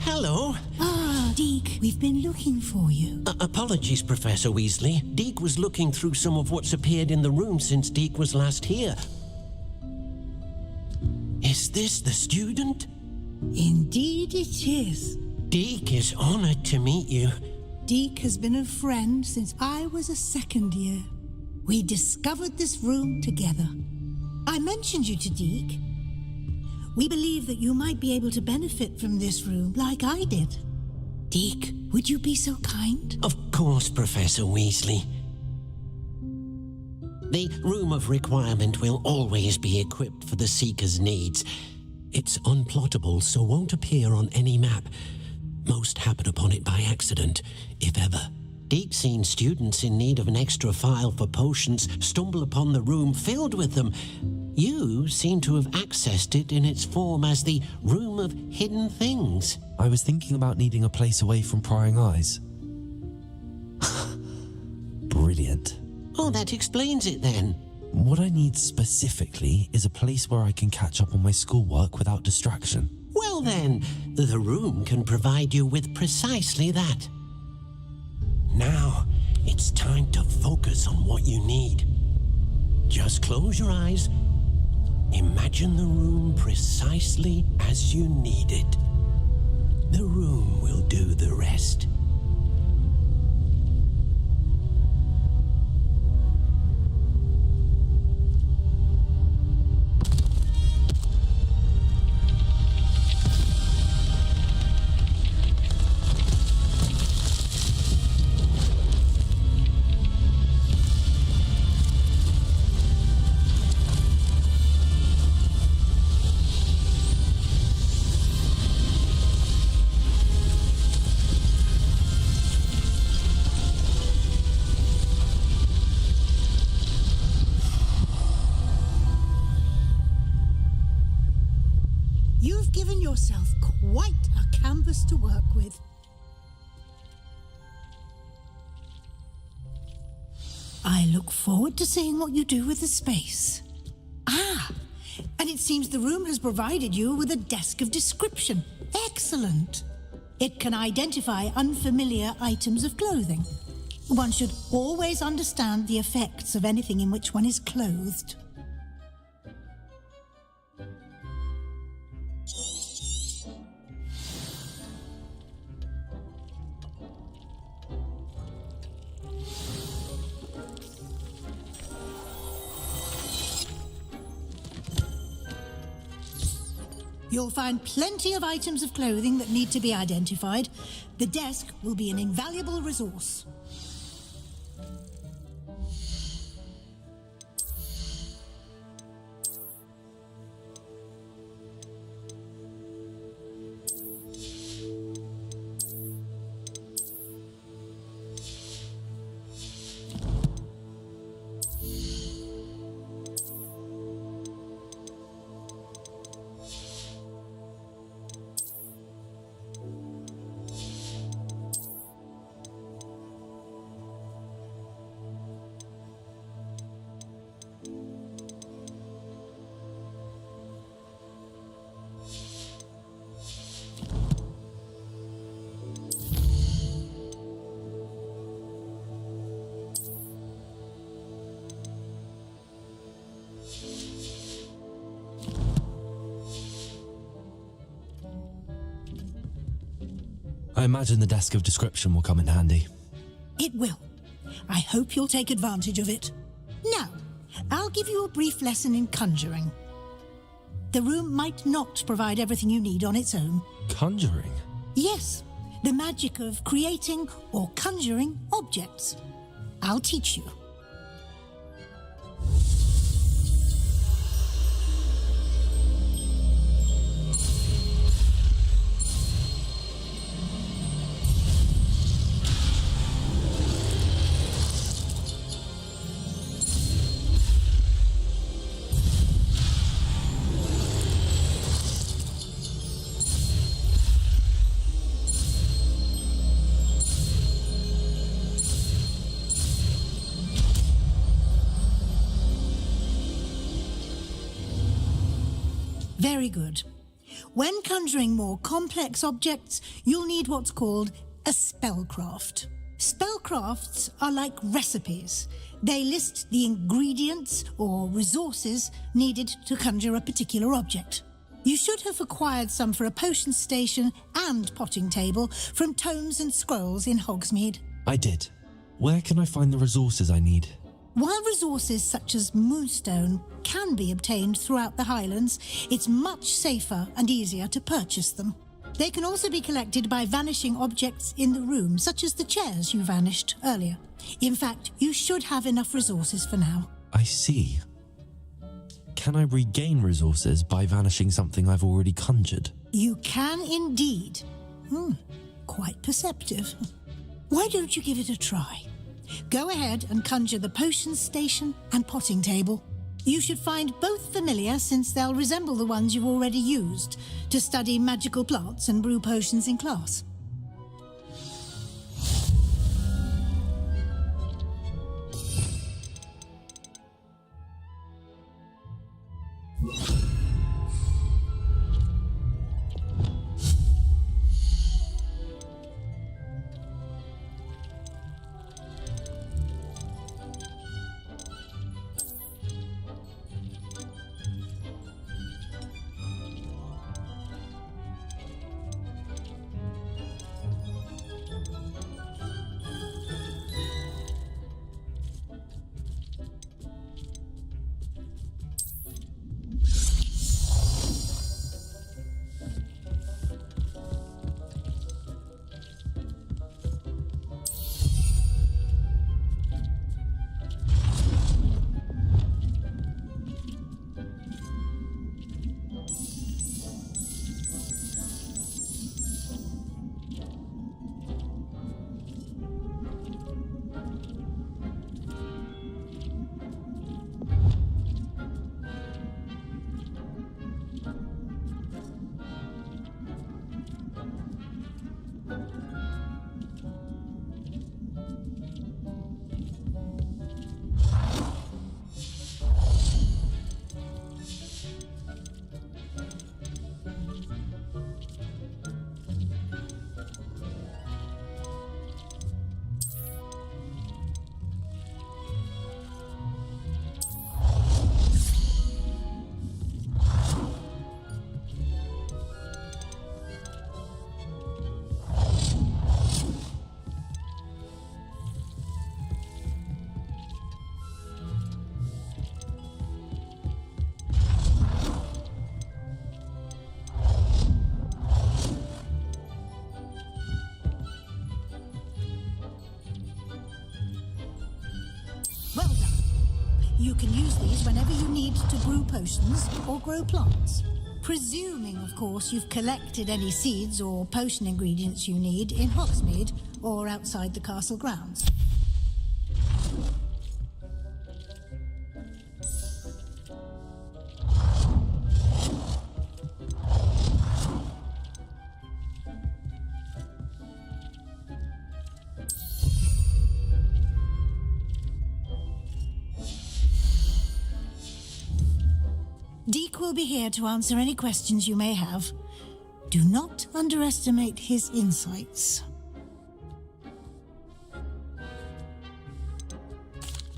D: Hello.
N: Ah, Deke, we've been looking for you.
D: Apologies, Professor Weasley. Deke was looking through some of what's appeared in the room since Deke was last here. Is this the student?
N: Indeed it is.
D: Deke is honored to meet you.
N: Deke has been a friend since I was a second year. We discovered this room together. I mentioned you to Deke. We believe that you might be able to benefit from this room like I did. Deke, would you be so kind?
D: Of course, Professor Weasley. The Room of Requirement will always be equipped for the Seeker's needs. It's unplottable, so won't appear on any map. Most happen upon it by accident, if ever. Deke's seen students in need of an extra file for potions stumble upon the room filled with them. You seem to have accessed it in its form as the Room of Hidden Things.
B: I was thinking about needing a place away from prying eyes. Brilliant.
D: Oh, that explains it then.
B: What I need specifically is a place where I can catch up on my schoolwork without distraction.
D: Well then, the room can provide you with precisely that. Now, it's time to focus on what you need. Just close your eyes. Imagine the room precisely as you need it. The room will do the rest.
N: You've given yourself quite a canvas to work with. I look forward to seeing what you do with the space. Ah, and it seems the room has provided you with a desk of description. Excellent. It can identify unfamiliar items of clothing. One should always understand the effects of anything in which one is clothed. You'll find plenty of items of clothing that need to be identified. The desk will be an invaluable resource.
B: I imagine the desk of description will come in handy.
N: It will. I hope you'll take advantage of it. Now, I'll give you a brief lesson in conjuring. The room might not provide everything you need on its own.
B: Conjuring?
N: Yes, the magic of creating or conjuring objects. I'll teach you. Very good. When conjuring more complex objects, you'll need what's called a spellcraft. Spellcrafts are like recipes. They list the ingredients or resources needed to conjure a particular object. You should have acquired some for a potion station and potting table from tomes and scrolls in Hogsmeade.
B: I did. Where can I find the resources I need?
N: While resources such as moonstone can be obtained throughout the Highlands, it's much safer and easier to purchase them. They can also be collected by vanishing objects in the room, such as the chairs you vanished earlier. In fact, you should have enough resources for now.
B: I see. Can I regain resources by vanishing something I've already conjured?
N: You can indeed. Quite perceptive. Why don't you give it a try? Go ahead and conjure the potion station and potting table. You should find both familiar, since they'll resemble the ones you've already used to study magical plants and brew potions in class. use whenever you need to brew potions or grow plants. Presuming, of course, you've collected any seeds or potion ingredients you need in Hogsmeade or outside the castle grounds. Deek will be here to answer any questions you may have. Do not underestimate his insights.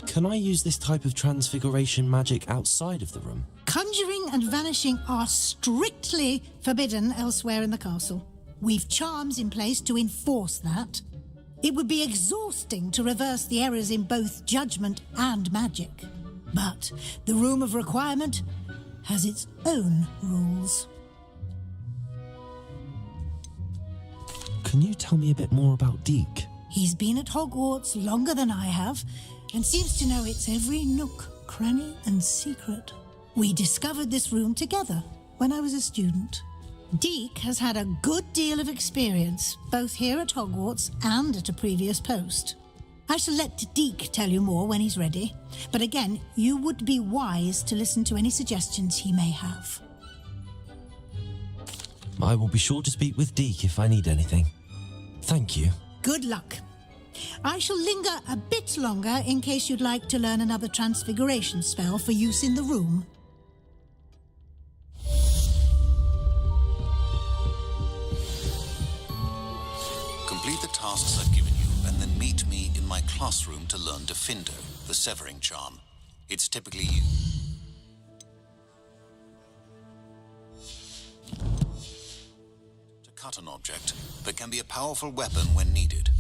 B: Can I use this type of transfiguration magic outside of the room?
N: Conjuring and vanishing are strictly forbidden elsewhere in the castle. We've charms in place to enforce that. It would be exhausting to reverse the errors in both judgment and magic. But the Room of Requirement has its own rules.
B: Can you tell me a bit more about Deek?
N: He's been at Hogwarts longer than I have, and seems to know its every nook, cranny, and secret. We discovered this room together when I was a student. Deek has had a good deal of experience, both here at Hogwarts and at a previous post. I shall let Deek tell you more when he's ready, but again, you would be wise to listen to any suggestions he may have.
B: I will be sure to speak with Deek if I need anything. Thank you.
N: Good luck. I shall linger a bit longer in case you'd like to learn another transfiguration spell for use in the room.
W: Complete the tasks I've given you, and then meet me in my classroom to learn Defindo, the severing charm. It's typically used to cut an object, but can be a powerful weapon when needed.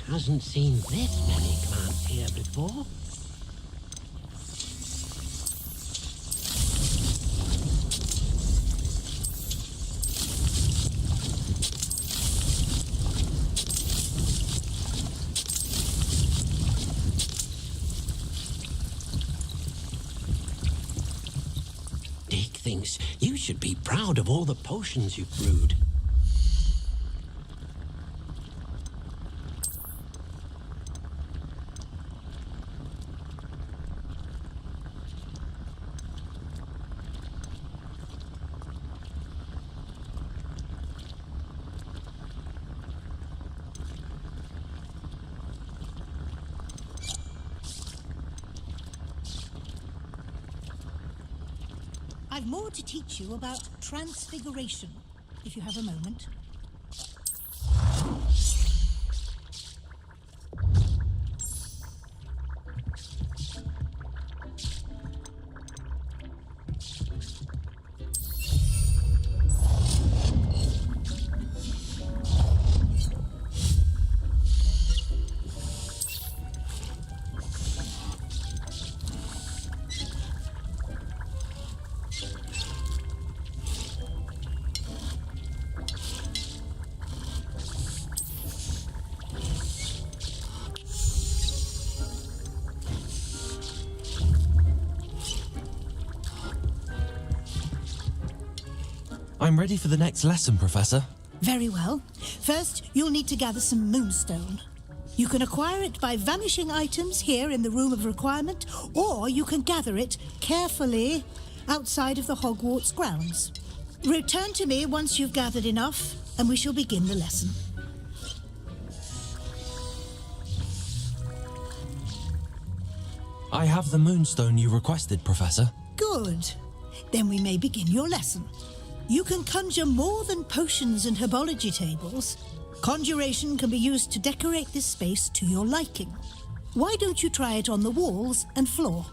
D: Hasn't seen this many plants here before. Dick thinks you should be proud of all the potions you've brewed.
N: I've more to teach you about transfiguration, if you have a moment.
B: I'm ready for the next lesson, Professor.
N: Very well. First, you'll need to gather some moonstone. You can acquire it by vanishing items here in the Room of Requirement, or you can gather it carefully outside of the Hogwarts grounds. Return to me once you've gathered enough, and we shall begin the lesson.
B: I have the moonstone you requested, Professor.
N: Good. Then we may begin your lesson. You can conjure more than potions and herbology tables. Conjuration can be used to decorate this space to your liking. Why don't you try it on the walls and floor?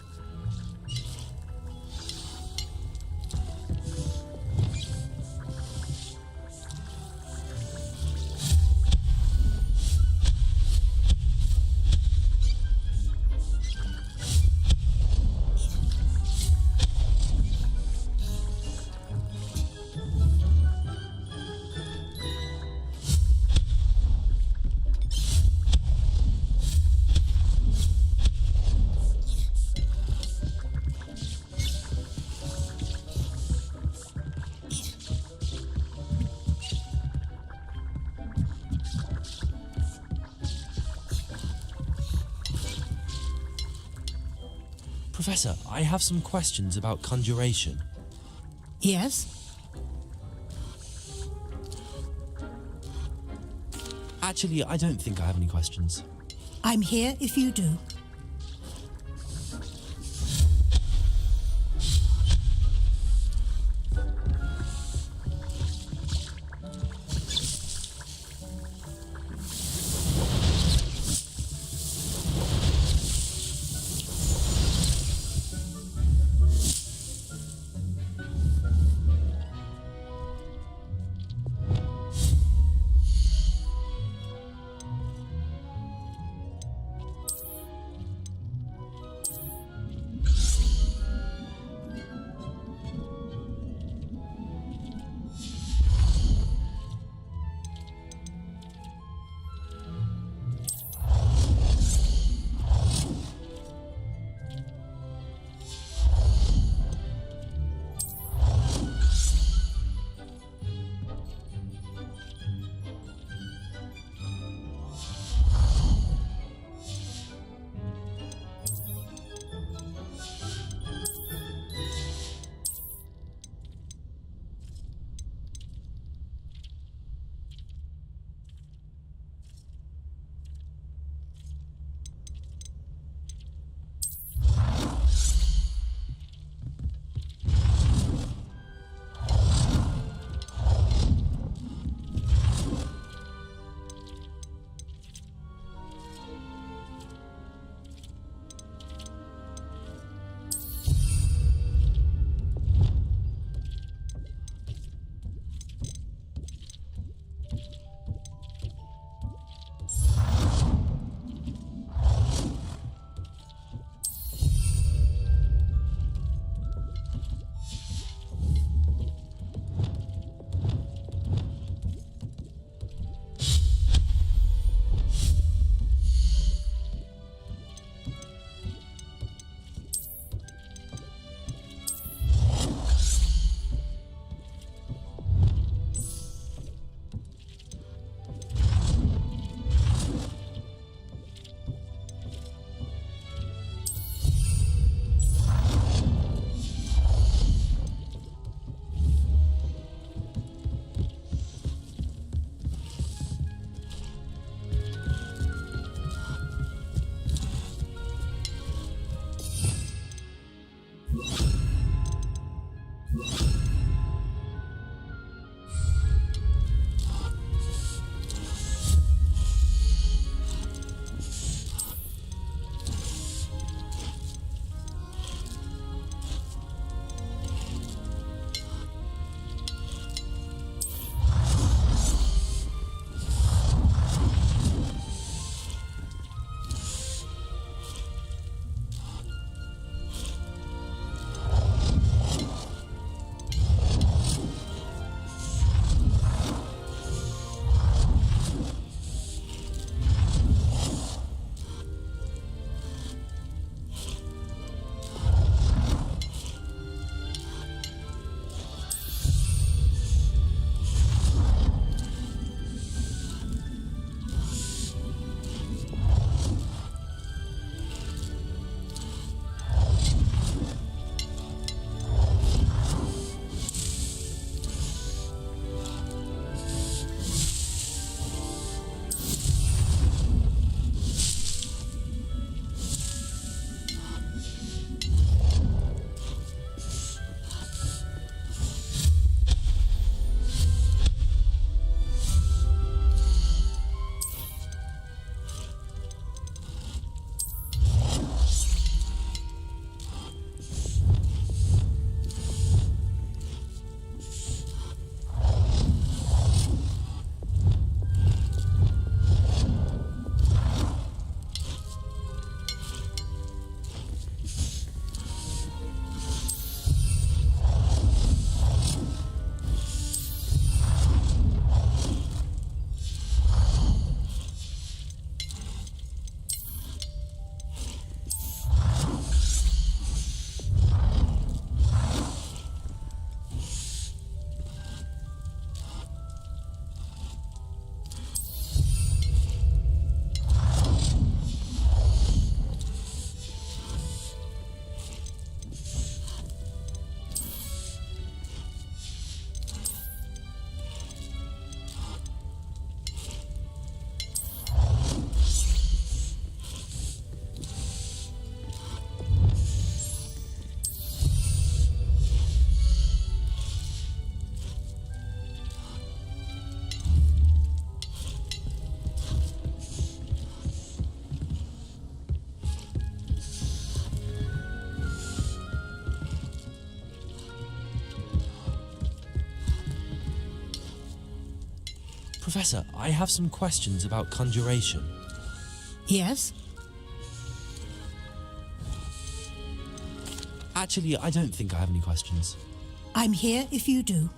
B: Professor, I have some questions about conjuration.
N: Yes?
B: Actually, I don't think I have any questions.
N: I'm here if you do.
B: Professor, I have some questions about conjuration.
N: Yes?
B: Actually, I don't think I have any questions.
N: I'm here if you do.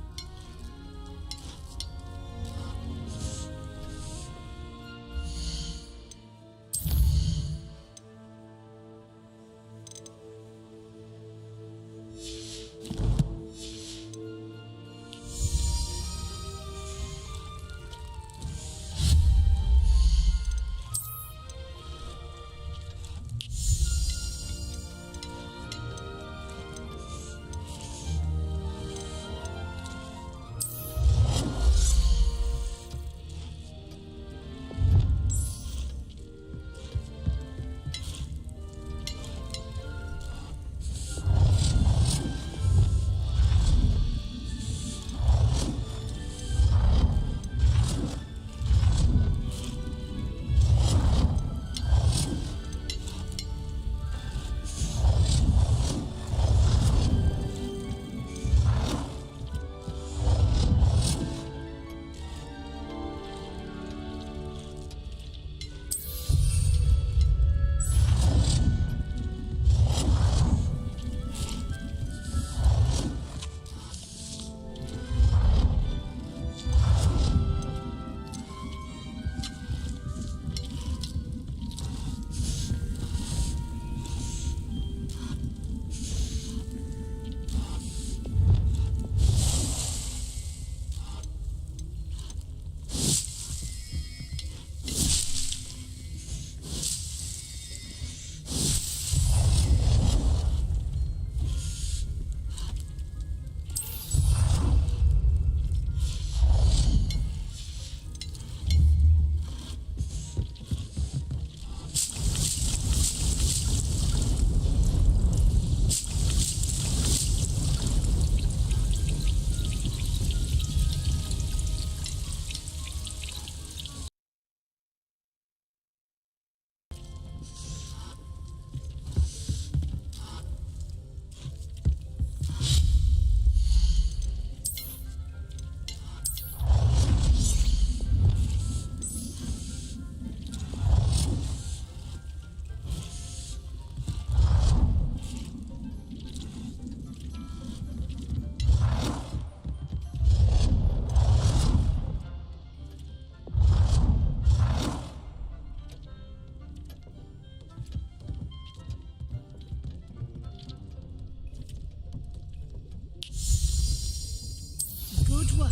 N: Good work.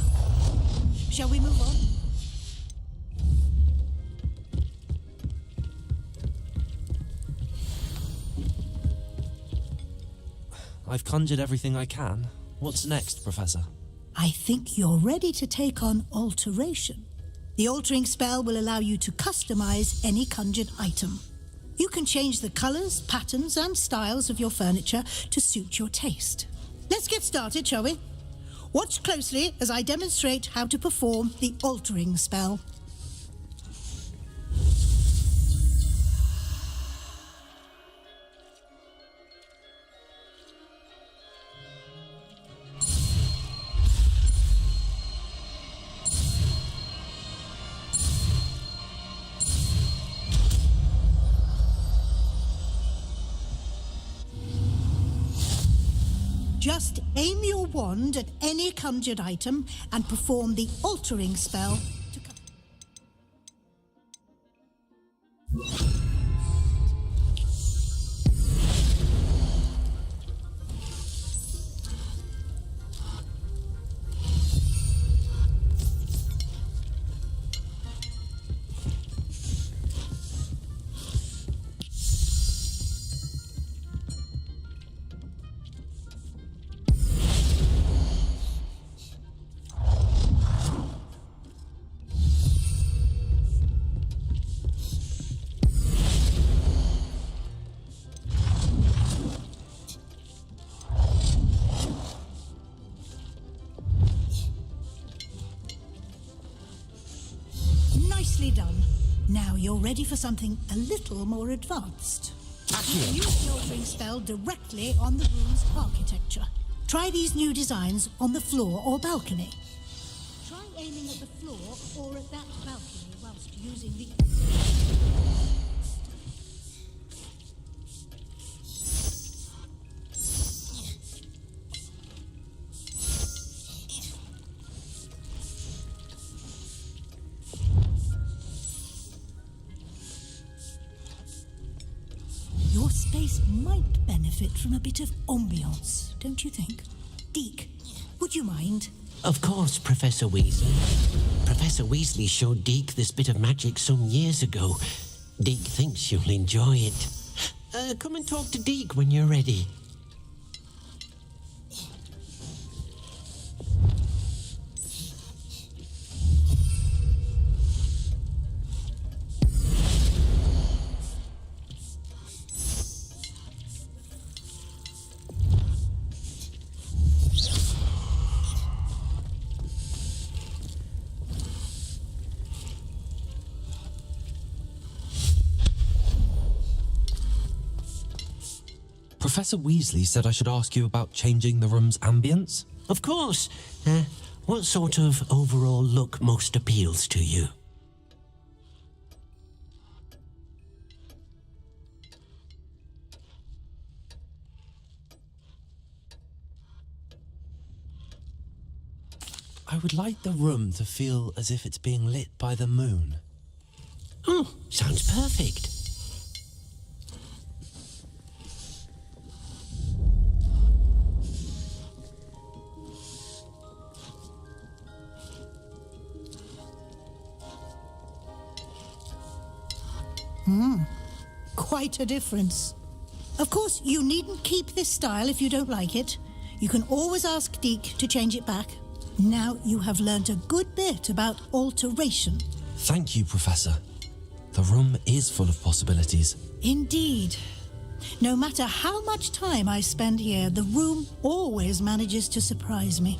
N: Shall we move on?
B: I've conjured everything I can. What's next, Professor?
N: I think you're ready to take on alteration. The altering spell will allow you to customize any conjured item. You can change the colors, patterns, and styles of your furniture to suit your taste. Let's get started, shall we? Watch closely as I demonstrate how to perform the altering spell. Just aim your wand at any conjured item and perform the altering spell to come. Nicely done. Now you're ready for something a little more advanced. Use the altering spell directly on the room's architecture. Try these new designs on the floor or balcony. Try aiming at the floor or at that balcony whilst using the... Your space might benefit from a bit of ambiance, don't you think? Deke, would you mind?
D: Of course, Professor Weasley. Professor Weasley showed Deke this bit of magic some years ago. Deke thinks you'll enjoy it. Come and talk to Deke when you're ready.
B: Professor Weasley said I should ask you about changing the room's ambience?
D: Of course. What sort of overall look most appeals to you?
B: I would like the room to feel as if it's being lit by the moon.
D: Oh, sounds perfect.
N: Quite a difference. Of course, you needn't keep this style if you don't like it. You can always ask Deke to change it back. Now you have learnt a good bit about alteration.
B: Thank you, Professor. The room is full of possibilities.
N: Indeed. No matter how much time I spend here, the room always manages to surprise me.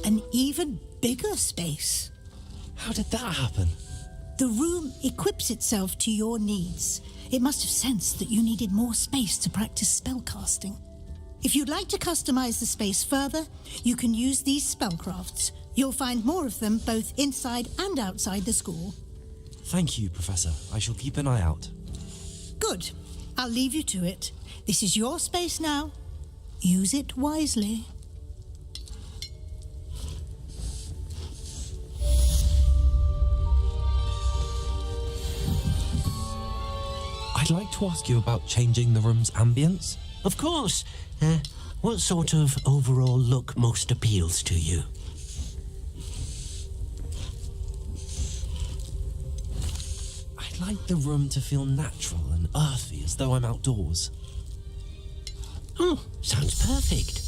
N: An even bigger space.
B: How did that happen?
N: The room equips itself to your needs. It must have sensed that you needed more space to practice spellcasting. If you'd like to customize the space further, you can use these spellcrafts. You'll find more of them both inside and outside the school.
B: Thank you, Professor. I shall keep an eye out.
N: Good. I'll leave you to it. This is your space now. Use it wisely.
B: I'd like to ask you about changing the room's ambience.
D: Of course. What sort of overall look most appeals to you?
B: I'd like the room to feel natural and earthy, as though I'm outdoors.
D: Oh, sounds perfect.